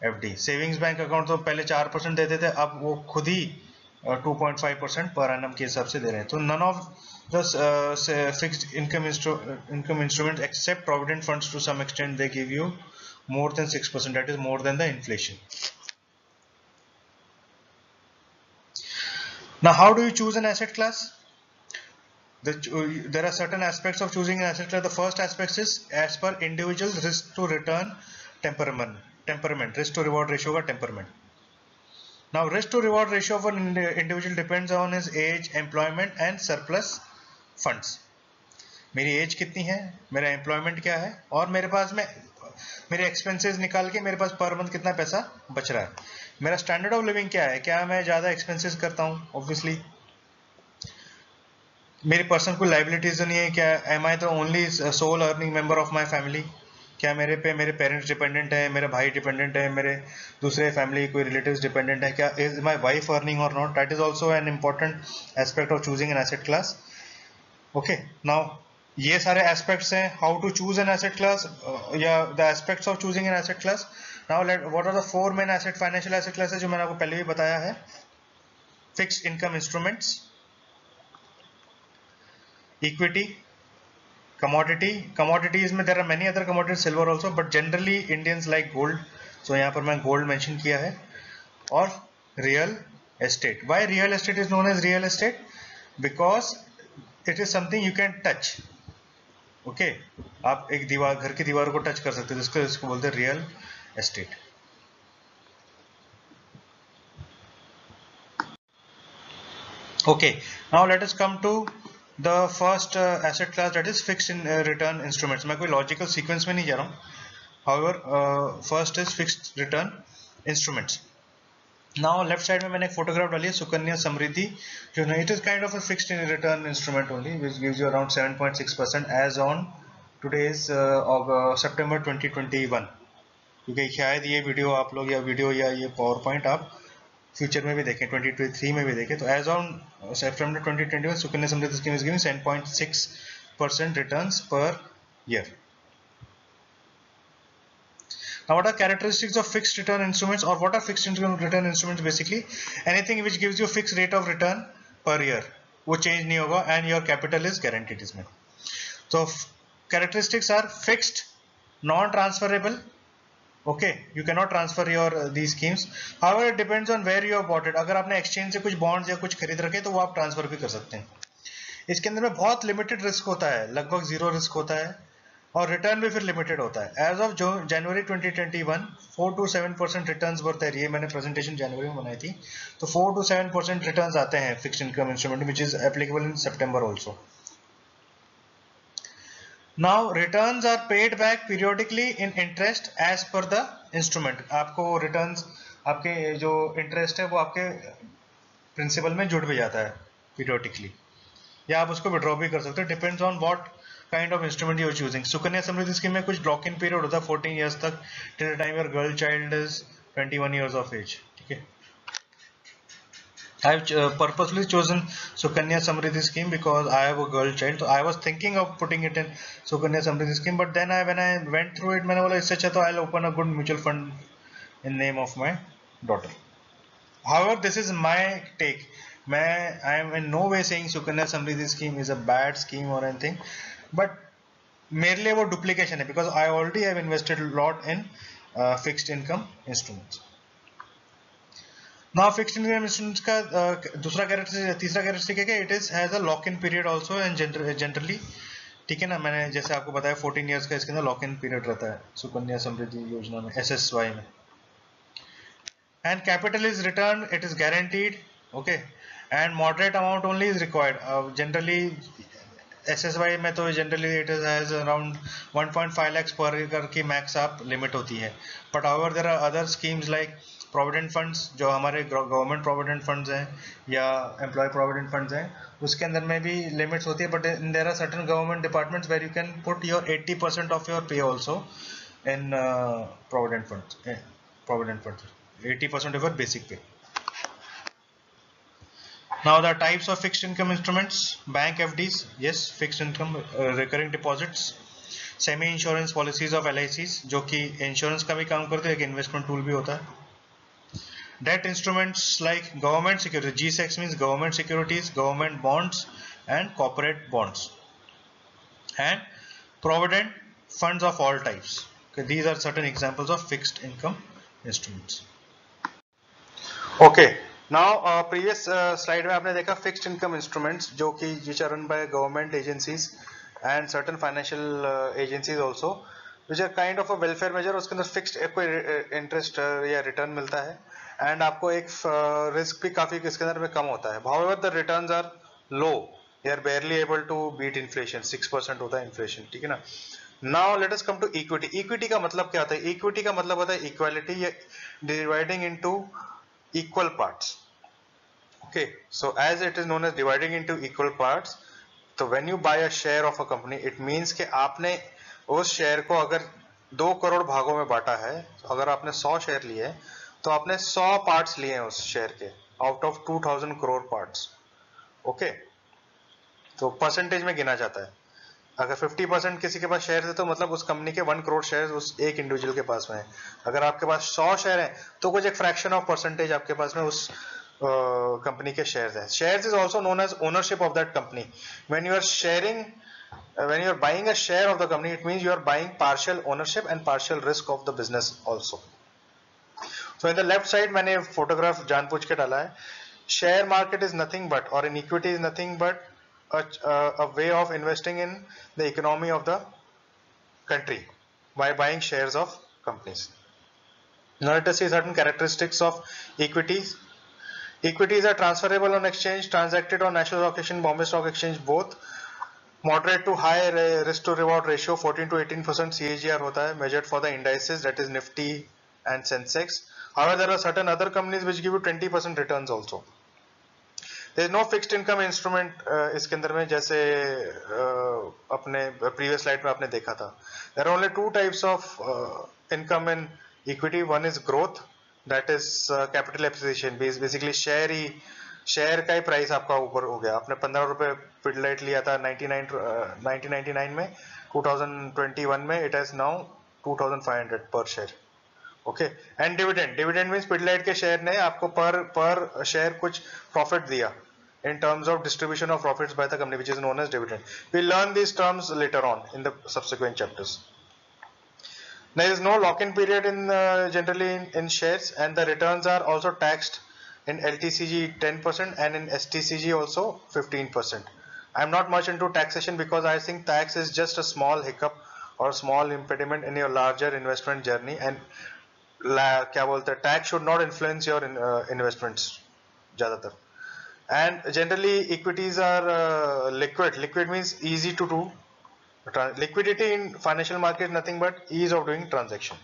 FD. Savings bank account तो पहले 4% देते थे, अब वो खुद ही 2.5% per annum के हिसाब से दे रहे हैं. तो none of the fixed income instruments except provident funds to some extent they give you more than 6%, that is more than the inflation. Now, how do you choose an asset class? There are certain aspects of choosing an asset class. The first aspect is as per individual risk to return temperament, risk to reward ratio का temperament. Now risk to reward ratio of an individual depends on his age, employment and surplus funds. मेरी as कितनी है, मेरा employment क्या है, और मेरे पास में मेरे एक्सपेंसेस निकाल के मेरे पास पर मंथ कितना पैसा बच रहा है, मेरा स्टैंडर्ड ऑफ लिविंग क्या है, क्या मैं ज़्यादा एक्सपेंसेस करता हूँ, ऑब्वियसली मेरी पर्सनल कोई लाइबिलिटीज तो नहीं है, क्या am I the only sole earning member of my family, क्या मेरे पे मेरे पेरेंट्स डिपेंडेंट है, मेरे भाई डिपेंडेंट है, मेरे दूसरे फैमिली कोई रिलेटिव्स डिपेंडेंट है, क्या इज माई वाइफ अर्निंग और not, that is also an important aspect of choosing an asset class. Okay, now ये सारे एस्पेक्ट्स हैं how to choose an asset class या the aspects of choosing an asset class. Now let what are the four main asset financial asset classes जो मैंने आपको पहले भी बताया है. Fixed income instruments, equity, commodities में there are many other commodities, silver also, but generally Indians like gold, so यहाँ पर मैं gold mention किया है, और real estate. Why real estate is known as real estate? Because it is something you can touch. Okay, आप एक दीवार, घर की दीवार को टच कर सकते हो, इसको बोलते हैं real estate. Okay, now let us come to the first asset class, that is fixed in return instruments. मैं कोई logical sequence में नहीं जा रहा हूँ. However, first is fixed return instruments. Now left side में मैंने एक photograph डाली है सुकन्या समृद्धि जो है, it is kind of a fixed in return instrument only, which gives you around 7.6% as on today's September 2021. क्योंकि शायद ये वीडियो आप लोग या ये पावर पॉइंट आप फ्यूचर में भी देखें, 2023 में भी देखें, तो as on September 2021 Sukanya Samriddhi scheme is giving 7.6% returns per year. Now what are characteristics of fixed return instruments, or what are fixed return instruments? Basically anything which gives you fixed rate of return per year, वो change नहीं होगा, and your capital is guaranteed इसमें. So characteristics are fixed, non-transferable. Okay, you cannot transfer your these schemes. However, it depends on where you have bought it. अगर आपने exchange से कुछ bonds या कुछ खरीद रखे तो वो आप ट्रांसफर भी कर सकते हैं. इसके अंदर में बहुत लिमिटेड रिस्क होता है, लगभग जीरो रिस्क होता है, और रिटर्न भी फिर लिमिटेड होता है. As of January 2021 4 to 7% returns were there. ये मैंने प्रेजेंटेशन जनवरी में बनाई थी, तो 4 to 7% रिटर्न्स आते हैं fixed income instrument, which is applicable in September also. Now returns are paid back periodically in interest as per the instrument. आपको returns, आपके जो interest है वो आपके principal में जुड़ भी जाता है periodically, या आप उसको withdraw भी कर सकते हो, depends on what kind of instrument you are choosing. Sukanya Samriddhi scheme में कुछ lock in period होता है 14 years तक, till the time your girl child is 21 years of age. ठीक है, I have purposely chosen Sukanya Samriddhi scheme because I have a girl child. So I was thinking of putting it in Sukanya Samriddhi scheme, but then when I went through it, मैंने बोला इससे अच्छा तो I'll open a good mutual fund in name of my daughter. However, this is my take. I am in no way saying Sukanya Samriddhi scheme is a bad scheme or anything, but मेरे लिए वो duplication है, because I already have invested a lot in fixed income instruments. Now fixed income instruments का तीसरा characteristic है कि it is has a lock in period also and generally, ठीक है ना, मैंने जैसे आपको बताया 14 years का इसके अंदर लॉक इन पीरियड रहता है सुकन्या समृद्धि योजना में, SSY में. And capital is returned, it is guaranteed, okay, and moderate amount only is required. Generally SSY में तो generally it has around 1.5 lakhs per year की max आप लिमिट होती है. But however there are other schemes like provident funds, जो हमारे government provident funds हैं या एम्प्लॉय प्रोविडेंट फंड्स हैं, उसके अंदर में भी लिमिट्स होती है. But there are certain government departments where you can put your 80% of your pay also in provident funds, 80% of your basic pay. Now the types of fixed income instruments: bank FDs, yes, fixed income recurring deposits, semi insurance policies of LICs जो कि insurance का भी काम करते हैं, एक investment tool भी होता है. Debt instruments like government security, G-Secs means government securities, government bonds and corporate bonds, and provident funds of all types. Okay, these are certain examples of fixed income instruments. Okay, now previous slide में आपने देखा fixed income instruments जो कि which are run by government agencies and certain financial agencies also, which are kind of a welfare measure. उसके अंदर fixed कोई interest या return मिलता है, एंड आपको एक रिस्क भी काफी इसके अंदर में कम होता है. However, the returns are low. They are barely able to beat inflation. 6% होता है इन्फ्लेशन, ठीक है ना. Now let us come to equity. Equity का मतलब क्या होता है? Equity का मतलब होता है equality या dividing into equal parts. Okay, so as it is known as dividing into equal parts, तो when you buy a share of a company, it means कि आपने उस शेयर को अगर 2 करोड़ भागों में बांटा है, तो अगर आपने 100 शेयर लिए हैं, तो आपने 100 पार्ट्स लिए हैं उस शेयर के out of 2000 crore parts. Okay, तो परसेंटेज में गिना जाता है. अगर 50% किसी के पास शेयर है तो मतलब उस कंपनी के 1 करोड़ शेयर उस एक इंडिविजुअल के पास में है. अगर आपके पास 100 शेयर है तो कुछ एक फ्रैक्शन ऑफ परसेंटेज आपके पास में उस कंपनी के शेयर्स है. Shares is also known as ownership of that company. When you are sharing, when you are buying a share of the company, it means you are buying partial ownership and partial risk of the business also. So in the left side मैंने photograph जानबूझ के डाला है. Share market is nothing but, or in equity is nothing but a way of investing in the economy of the country by buying shares of companies. Now let us see certain characteristics of equities. Equities are transferable on exchange, transacted on National Stock Exchange, Bombay Stock Exchange both. Moderate to high risk to reward ratio, 14 to 18% CAGR होता है, measured for the indices, that is Nifty and Sensex. However, there are certain other companies which give you 20% returns also. There is no fixed income instrument इसके अंदर में, जैसे अपने previous slide में आपने देखा था. There are only two types of income in equity. One is growth, that is capital appreciation. Basically share का ही प्राइस आपका ऊपर हो गया. आपने 15 रुपए पिडलाइट लिया था 1999 में, 2021 में इट हैज नाउ 2500 पर share. Okay, and dividend means Pidilite के शेयर ने आपको पर शेयर कुछ प्रॉफिट दिया in terms of distribution of profits by the company, which is known as dividend. We learn these terms later on in the subsequent chapters. There is no lock-in period in generally in shares, and the returns are also taxed in LTCG 10% and in STCG also 15%. I am not much into taxation because I think tax is just a small hiccup or small impediment in your larger investment journey, and क्या बोलते हैं, tax should not influence your investments ज़्यादातर. And generally equities are liquid. Liquid means easy to do. Liquidity in financial market is nothing but ease of doing transaction.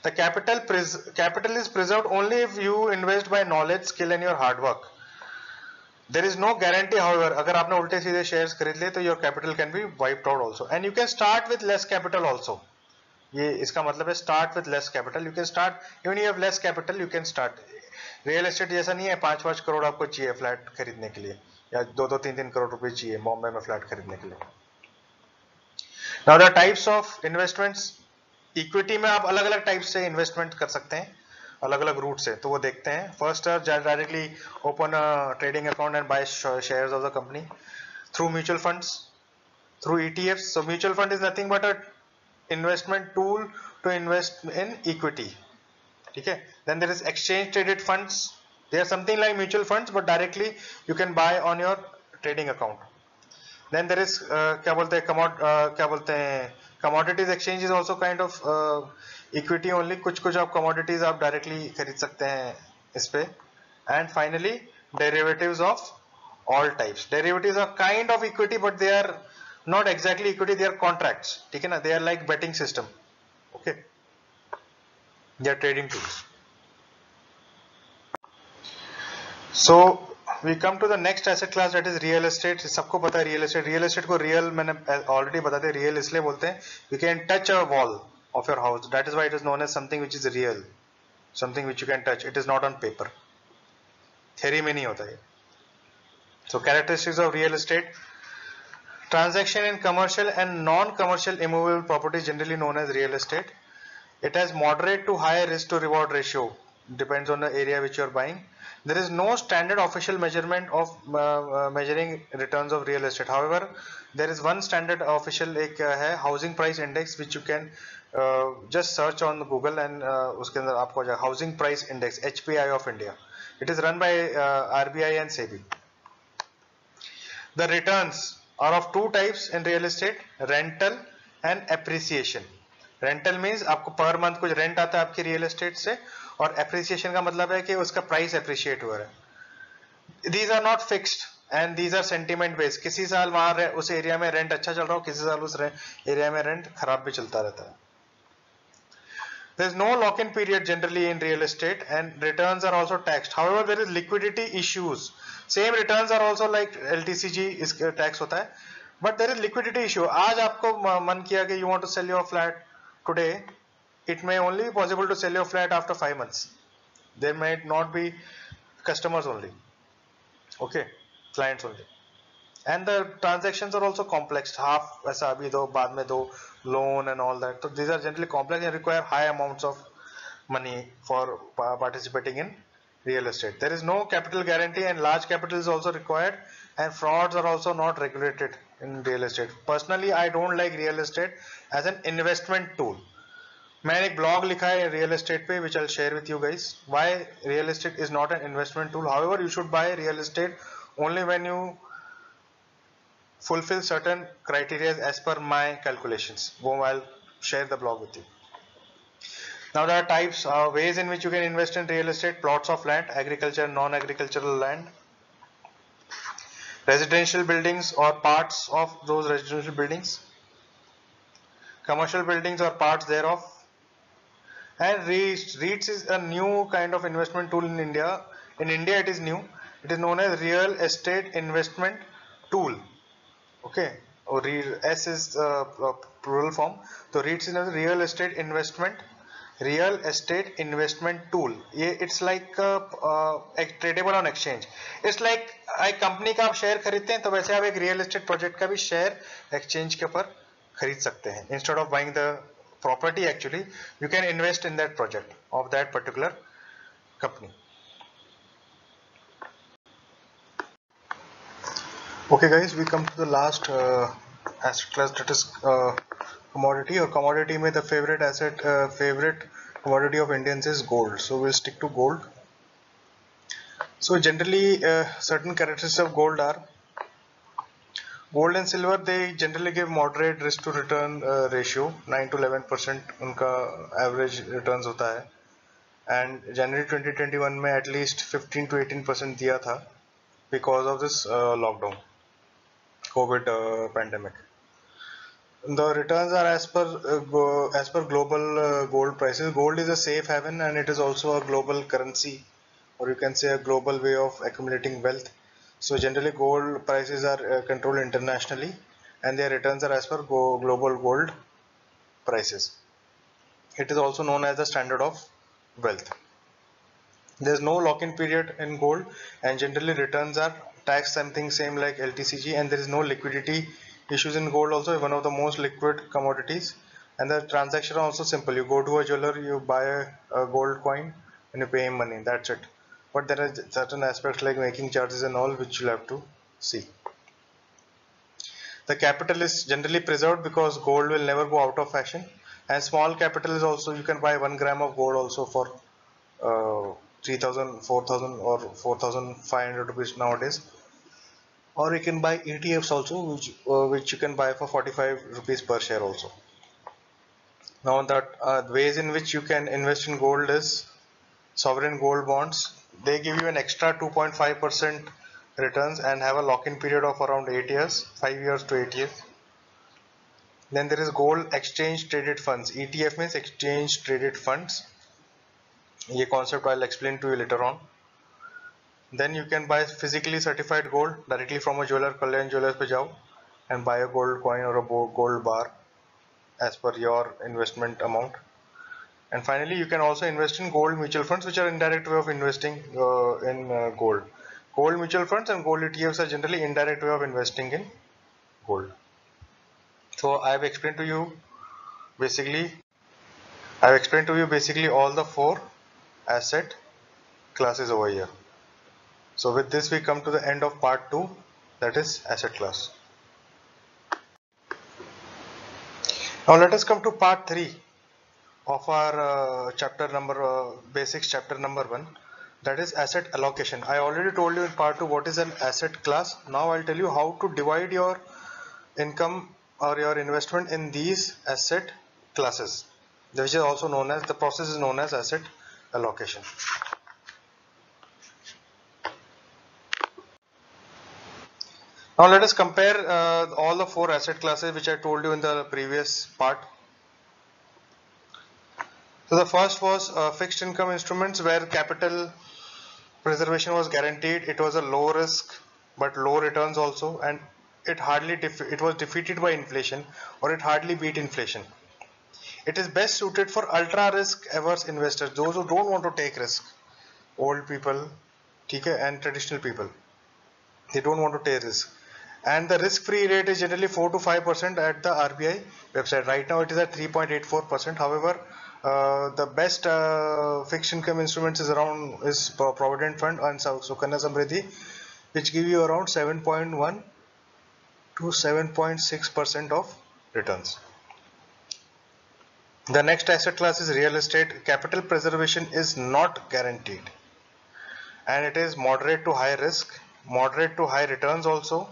The capital is preserved only if you invest by knowledge, skill and your hard work. There is no guarantee, however, अगर आपने उल्टे सीधे shares खरीद लिए तो your capital can be wiped out also, and you can start with less capital also. ये इसका मतलब है start with less capital. You can start even if you have less capital, you can start. Real estate जैसा नहीं है 5-5 करोड़ आपको चाहिए flat खरीदने के लिए, या 2-3 करोड़ रुपए चाहिए बॉम्बे में फ्लैट खरीदने के लिए. Now the types of investments. Equity में आप अलग अलग टाइप से इन्वेस्टमेंट कर सकते हैं, अलग अलग रूट से, तो वो देखते हैं. First directly open a trading account and buy shares of the company through mutual funds, through ETFs. So mutual fund is nothing but a investment tool to invest in equity. ठीक है. Then there is exchange traded funds. They are something like mutual funds but directly you can buy on your trading account. Then there is क्या बोलते हैं commodities exchange is also kind of equity only. कुछ आप commodities आप directly खरीद सकते हैं इस पे. And finally derivatives of all types. Derivatives are kind of equity but they are not exactly equity, they are contracts. ठीक है ना, they are like betting system. Okay, they are trading tools. So we come to the next asset class, that is real estate. सबको पता है real estate को real मैंने already बता दिया. रियल इसलिए बोलते हैं you can touch a wall of your house, that is why it is known as something which is real, something which you can touch. It is not on paper. Theory में नहीं होता है. So characteristics of real estate: transaction in commercial and non-commercial immovable property, generally known as real estate. It has moderate to high risk to reward ratio, depends on the area which you are buying. There is no standard official measurement of measuring returns of real estate. However, there is one standard official एक है housing price index, which you can just search on Google and उसके अंदर आपको जाएगा housing price index, HPI of India. It is run by RBI and SEBI. The returns are of two types in real estate: rental and appreciation. Rental means आपको per month कुछ rent आता है आपकी real estate से, और appreciation का मतलब है कि उसका प्राइस एप्रिशिएट हुआ है. These are not fixed and these are sentiment based. किसी साल वहां उस एरिया में रेंट अच्छा चल रहा हो, किसी साल उस एरिया में रेंट खराब भी चलता रहता है. There is no lock-in period generally in real estate, and returns are also taxed. However, there is liquidity issues. Same returns are also like LTCG is tax होता है, but there is liquidity issue. आज आपको मन किया कि you want to sell your flat today, it may only be possible to sell your flat after 5 months. There might not be customers only, okay, clients only. And the transactions are also complex. Half ऐसा अभी दो, बाद में दो, loan and all that. So these are generally complex and require high amounts of money for participating in real estate. There is no capital guarantee and large capital is also required, and frauds are also not regulated in real estate. Personally, I don't like real estate as an investment tool. मैंने एक blog लिखा है real estate पे, which I'll share with you guys. Why real estate is not an investment tool. However, you should buy real estate only when you fulfill certain criteria as per my calculations. I'll share the blog with you. Now there are types, ways in which you can invest in real estate: plots of land, agriculture, non-agricultural land, residential buildings or parts of those residential buildings, commercial buildings or parts thereof, and REITs. REITs is a new kind of investment tool in India. In India it is new. It is known as Real Estate Investment Tool. Okay, or S is plural form. So REITs is a real estate investment tool. It's like tradable on exchange. It's like एक company का आप share खरीदते हैं, तो वैसे आप एक real estate project का भी शेयर एक्सचेंज के ऊपर खरीद सकते हैं. Instead of buying the property, actually you can invest in that project of that particular company. Okay guys, we come to the last asset class, that is commodity. Or commodity में the favorite asset, favorite commodity of Indians is gold. So we'll stick to gold. So generally certain characteristics of gold are: gold and silver, they generally give moderate risk to return ratio, 9 to 11% उनका average returns होता है. And January 2021 में at least 15 to 18% दिया था because of this lockdown, COVID pandemic. The returns are as per global gold prices. Gold is a safe haven and it is also a global currency, or you can say a global way of accumulating wealth. So generally gold prices are controlled internationally, and their returns are as per global gold prices. It is also known as the standard of wealth. There is no lock-in period in gold, and generally returns are taxed something same like LTCG, and there is no liquidity issues in gold. Also one of the most liquid commodities, and the transaction are also simple. You go to a jeweler, you buy a gold coin and you pay him money, that's it. But there are certain aspects like making charges and all which you'll have to see. The capital is generally preserved because gold will never go out of fashion, and small capital is also, you can buy 1 gram of gold also for 3,000, 4,000 or 4,500 rupees nowadays. Or you can buy ETFs also, which you can buy for 45 rupees per share also. Now that ways in which you can invest in gold is sovereign gold bonds. They give you an extra 2.5% returns and have a lock-in period of around 8 years, 5 years to 8 years. Then there is gold exchange traded funds. ETF means exchange traded funds. ये concept I'll explain to you later on. Then you can buy physically certified gold directly from a jeweler. Kalyan Jewellers पे जाओ and buy a gold coin or a gold bar as per your investment amount. And finally, you can also invest in gold mutual funds, which are indirect way of investing in gold. Gold mutual funds and gold ETFs are generally indirect way of investing in gold. So I have explained to you basically all the 4 asset classes over here. So with this we come to the end of part 2, that is asset class. Now let us come to part 3 of our chapter number basics, chapter number 1, that is asset allocation. I already told you in part 2 what is an asset class. Now I'll tell you how to divide your income or your investment in these asset classes, which is also known as, the process is known as asset allocation. Now let us compare all the four asset classes which I told you in the previous part. So the first was fixed income instruments, where capital preservation was guaranteed. It was a low risk but low returns also, and it was defeated by inflation, or it hardly beat inflation. It is best suited for ultra risk averse investors, those who don't want to take risk. Old people, okay, and traditional people, they don't want to take risk. And the risk free rate is generally 4 to 5% at the RBI website. Right now it is at 3.84%. However, the best fixed income instruments is Provident Fund and Sukanya Samriddhi, which give you around 7.1 to 7.6% of returns. The next asset class is real estate. Capital preservation is not guaranteed, and it is moderate to high risk, moderate to high returns also,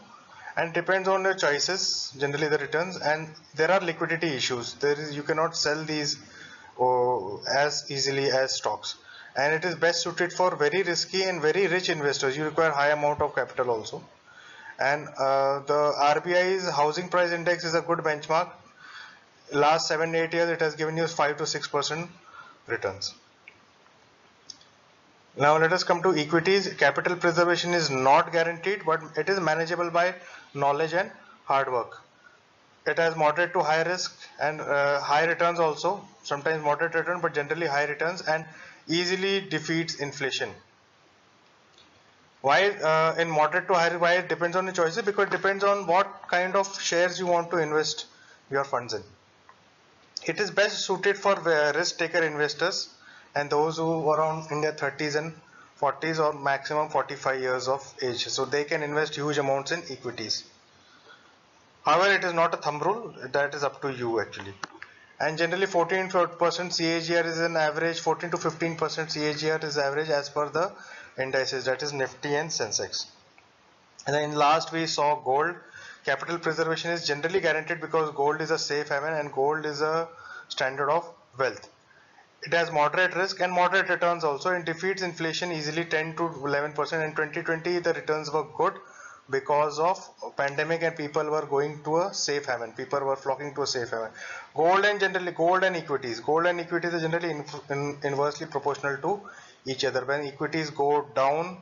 and depends on your choices, generally the returns. And there are liquidity issues. You cannot sell these as easily as stocks, and it is best suited for very risky and very rich investors. You require high amount of capital also. And the RBI's housing price index is a good benchmark. Last 7-8 years it has given you 5 to 6% returns. Now let us come to equities. Capital preservation is not guaranteed, but it is manageable by knowledge and hard work. It has moderate to high risk and high returns also, sometimes moderate return but generally high returns, and easily defeats inflation. Why in moderate to high? Why it depends on the choices? Because it depends on what kind of shares you want to invest your funds in. It is best suited for risk taker investors and those who are around in their 30s and 40s or maximum 45 years of age, so they can invest huge amounts in equities. However, it is not a thumb rule, that is up to you actually. And generally 14% CAGR is an average, 14 to 15% CAGR is average as per the indices, that is Nifty and Sensex. And then last we saw gold. Capital preservation is generally guaranteed because gold is a safe haven and gold is a standard of wealth. It has moderate risk and moderate returns also, and defeats inflation easily 10 to 11%. In 2020 the returns were good because of pandemic and people were going to a safe haven. People were flocking to a safe haven. Gold and equities. Gold and equities are generally inversely proportional to each other. When equities go down,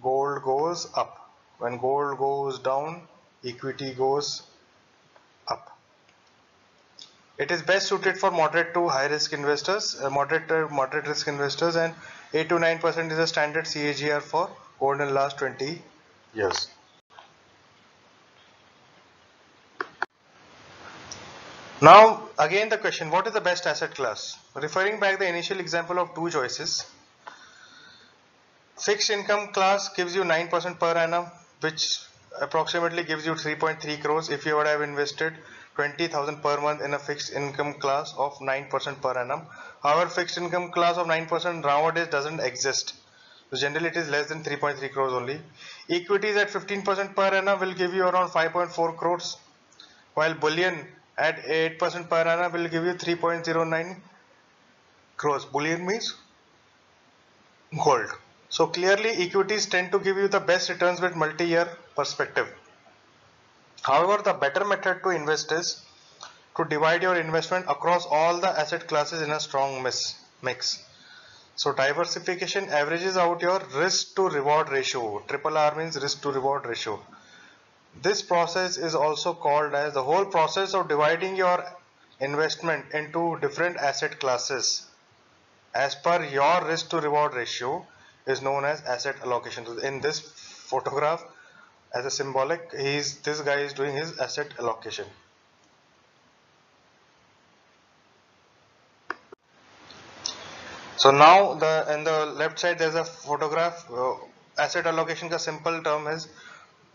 gold goes up. When gold goes down, equity goes up. It is best suited for moderate to high risk investors, moderate risk investors, and 8 to 9% is a standard CAGR for gold in the last 20 years. Now again the question, what is the best asset class? Referring back the initial example of two choices, fixed income class gives you 9% per annum, which approximately gives you 3.3 crores if you would have invested 20,000 per month in a fixed income class of 9% per annum. However, fixed income class of 9% nowadays doesn't exist. So generally it is less than 3.3 crores only. Equities at 15% per annum will give you around 5.4 crores, while bullion at 8% per annum will give you 3.09 crores. Bullion means gold. So clearly equities tend to give you the best returns with multi-year perspective. However, the better method to invest is to divide your investment across all the asset classes in a strong mix. So diversification averages out your risk to reward ratio. Triple R means risk to reward ratio. This process is also called as the whole process of dividing your investment into different asset classes as per your risk to reward ratio is known as asset allocation. So in this photograph, as a symbolic, this guy is doing his asset allocation. So now in the left side there's a photograph. Asset allocation ka simple term is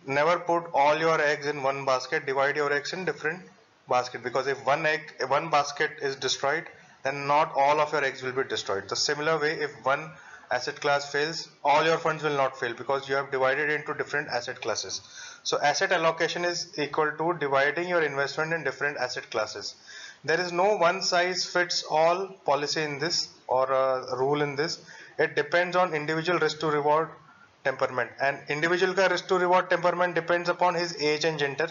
never put all your eggs in one basket, divide your eggs in different basket, because if one basket is destroyed, then not all of your eggs will be destroyed. The similar way, if one asset class fails, all your funds will not fail because you have divided into different asset classes. So asset allocation is equal to dividing your investment in different asset classes. There is no one size fits all policy in this. or a rule in this. It depends on individual risk to reward temperament, and individual ka risk to reward temperament depends upon his age and gender.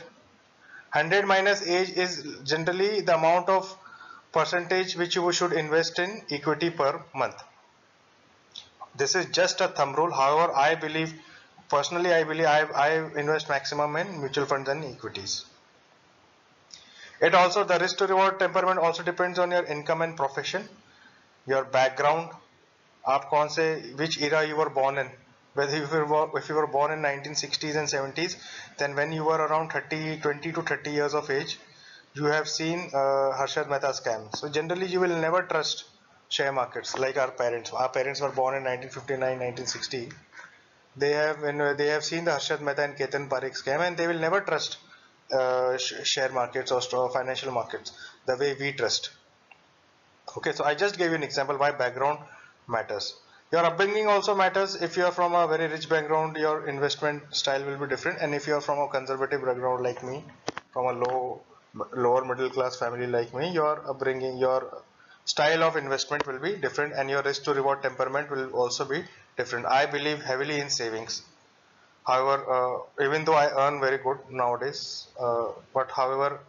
100 minus age is generally the amount of percentage which you should invest in equity per month. This is just a thumb rule. However, I believe personally, I invest maximum in mutual funds and equities. It also, the risk to reward temperament also depends on your income and profession, your background, आप कौन से, which era you were born in. Whether if you were born in 1960s and 70s, then when you were around 20 to 30 years of age, you have seen Harshad Mehta scam. So generally you will never trust share markets like our parents. Our parents were born in 1959, 1960. They have seen the Harshad Mehta and Ketan Parekh scam, and they will never trust share markets or financial markets the way we trust. Okay, so I just gave you an example why background matters. Your upbringing also matters. If you are from a very rich background, your investment style will be different, and if you are from a conservative background like me, from a lower middle class family like me, your upbringing, your style of investment will be different, and your risk to reward temperament will also be different. I believe heavily in savings. However, even though I earn very good nowadays, but however,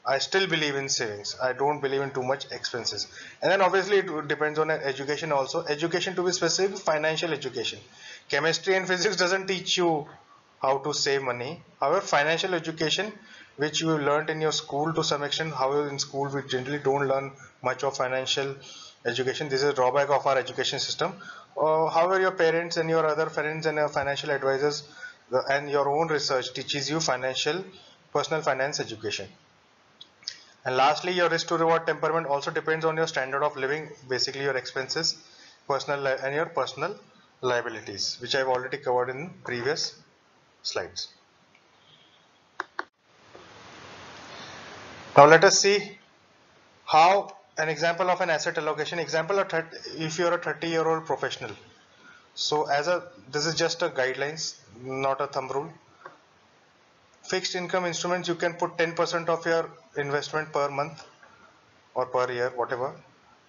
I still believe in savings. I don't believe in too much expenses. And then obviously it depends on education also. Education, to be specific, financial education. Chemistry and physics doesn't teach you how to save money. However, financial education, which you learned in your school to some extent, however in school we generally don't learn much of financial education. This is a drawback of our education system. However, your parents and your other friends and your financial advisors and your own research teaches you personal finance education. And lastly, your risk to reward temperament also depends on your standard of living, basically your expenses, and your personal liabilities, which I've already covered in previous slides. Now let us see how an example of an asset allocation. Example of if you're a 30-year-old professional. So this is just a guidelines, not a thumb rule. Fixed income instruments, you can put 10% of your investment per month or per year, whatever.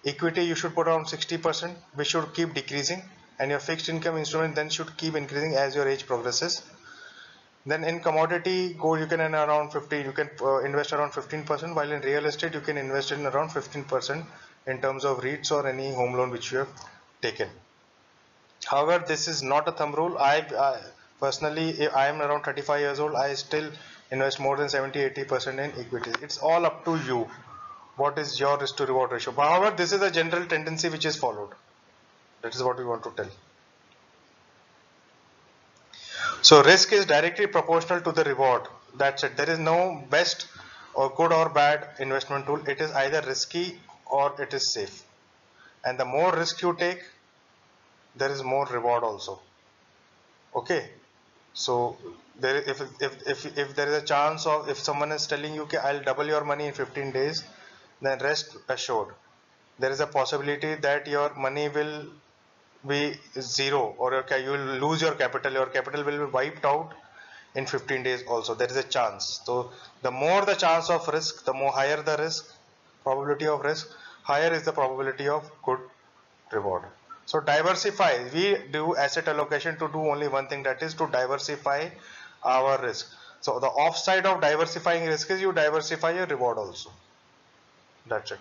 Equity, you should put around 60%, which should keep decreasing, and your fixed income instrument then should keep increasing as your age progresses. Then in commodity, gold you can earn around 15, you can invest around 15%, while in real estate you can invest in around 15% in terms of REITs or any home loan which you have taken. However, this is not a thumb rule. I personally, I am around 35 years old. I still invest more than 70-80% in equities. It's all up to you. What is your risk to reward ratio? But however, this is a general tendency which is followed. That is what we want to tell. So risk is directly proportional to the reward. That's it. There is no best or good or bad investment tool. It is either risky or it is safe. And the more risk you take, there is more reward also. Okay. So there, if there is a chance of, if someone is telling you, okay, I'll double your money in 15 days, then rest assured, there is a possibility that your money will be zero, or okay, you will lose your capital will be wiped out in 15 days also. There is a chance. So the more the chance of risk, the more higher the risk, probability of risk, higher is the probability of good reward. So diversify. We do asset allocation to do only one thing, that is to diversify our risk. So the offside of diversifying risk is you diversify your reward also. That's it.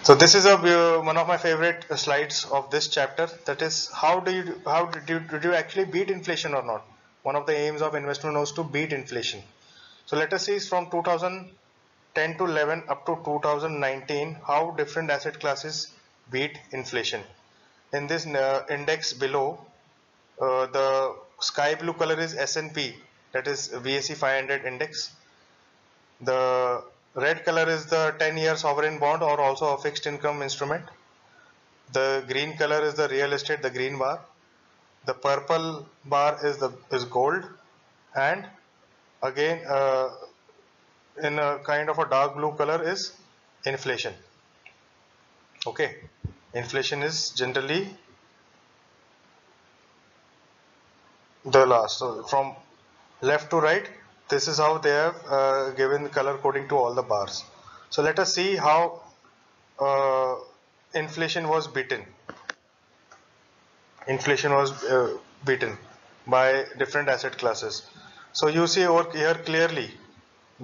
So this is one of my favorite slides of this chapter. That is, did you actually beat inflation or not? One of the aims of investment was to beat inflation. So let us see from 2010 to 11 up to 2019 how different asset classes beat inflation. In this index below, the sky blue color is S&P, that is VSE 500 index. The red color is the 10-year sovereign bond or also a fixed income instrument. The green color is the real estate, the green bar. The purple bar is gold, and again in a kind of a dark blue color is inflation. Okay, inflation is generally the last. So from left to right, this is how they have given color coding to all the bars. So let us see how inflation was beaten. Inflation was beaten by different asset classes. So you see over here clearly,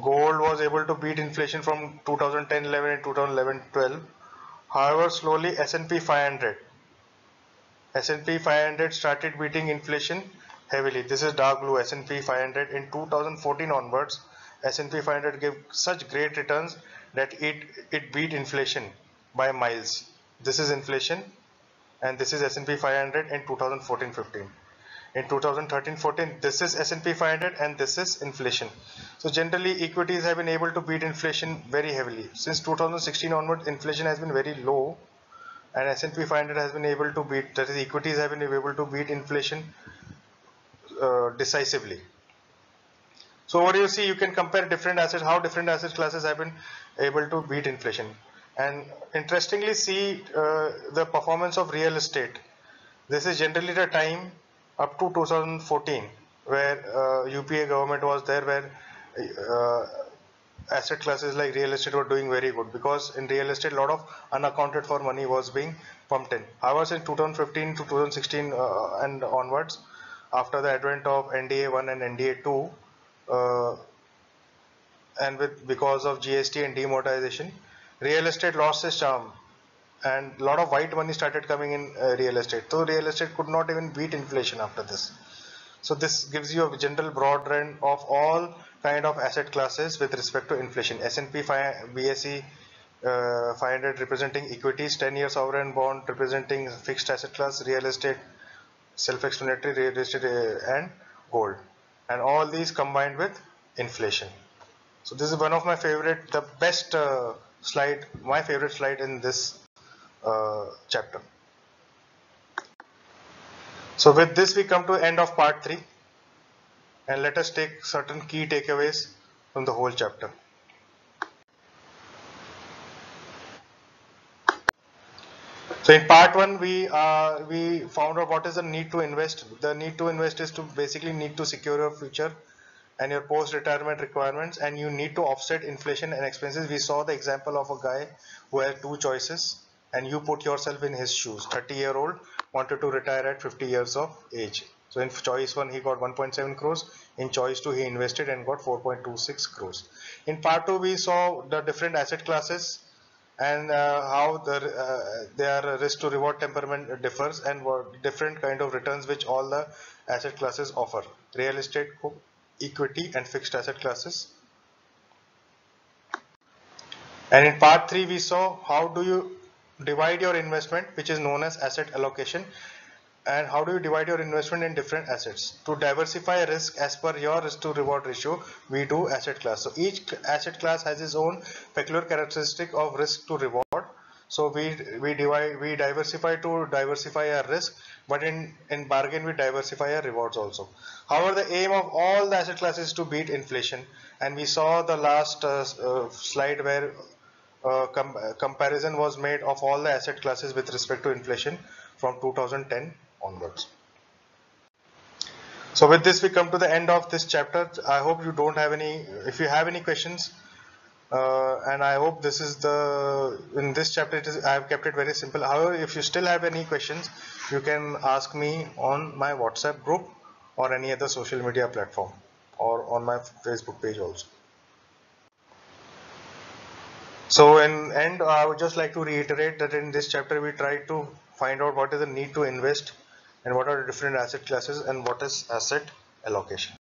gold was able to beat inflation from 2010-11 and 2011-12. However, slowly S&P 500 started beating inflation heavily. This is dark blue S&P 500. In 2014 onwards, S&P 500 gave such great returns that it beat inflation by miles. This is inflation, and this is S&P 500 in 2014-15. In 2013-14, this is S&P 500 and this is inflation. So generally equities have been able to beat inflation very heavily. Since 2016 onwards, inflation has been very low, and S&P 500 has been able to beat, that is equities have been able to beat inflation decisively. So what do you see? You can compare different assets, how different asset classes have been able to beat inflation. And interestingly see the performance of real estate. This is generally the time up to 2014 where UPA government was there, where uh, asset classes like real estate were doing very good, because in real estate a lot of unaccounted for money was being pumped in. However, in 2015 to 2016 and onwards, after the advent of NDA 1 and NDA 2, uh, and because of GST and demonetization, real estate lost its charm, and a lot of white money started coming in real estate. So real estate could not even beat inflation after this. So this gives you a general broad trend of all kind of asset classes with respect to inflation. S&P BSE 500 representing equities, 10-year sovereign bond representing fixed asset class, real estate, self-explanatory, real estate and gold, and all these combined with inflation. So this is one of my favorite, the best slide, my favorite slide in this chapter. So with this we come to end of part 3, and let us take certain key takeaways from the whole chapter. So in part 1 we found out what is the need to invest. The need to invest is to basically need to secure your future and your post-retirement requirements, and you need to offset inflation and expenses. We saw the example of a guy who had two choices, and you put yourself in his shoes. 30-year-old wanted to retire at 50 years of age. So in choice 1 he got 1.7 crores, in choice 2 he invested and got 4.26 crores. In part 2 we saw the different asset classes and how their risk to reward temperament differs, and what different kind of returns which all the asset classes offer: real estate, equity and fixed asset classes. And in part 3 we saw how do you divide your investment, which is known as asset allocation, and how do you divide your investment in different assets. To diversify risk as per your risk to reward ratio, we do asset class. So each asset class has its own peculiar characteristic of risk to reward. So we diversify to diversify our risk, but in bargain we diversify our rewards also. However, the aim of all the asset classes is to beat inflation, and we saw the last slide where comparison was made of all the asset classes with respect to inflation from 2010 onwards. So with this we come to the end of this chapter. I hope you don't have any, if you have any questions, and I hope this is in this chapter I have kept it very simple. However, if you still have any questions, you can ask me on my WhatsApp group or any other social media platform, or on my Facebook page also. So in end, I would just like to reiterate that in this chapter we try to find out what is the need to invest, and what are the different asset classes, and what is asset allocation.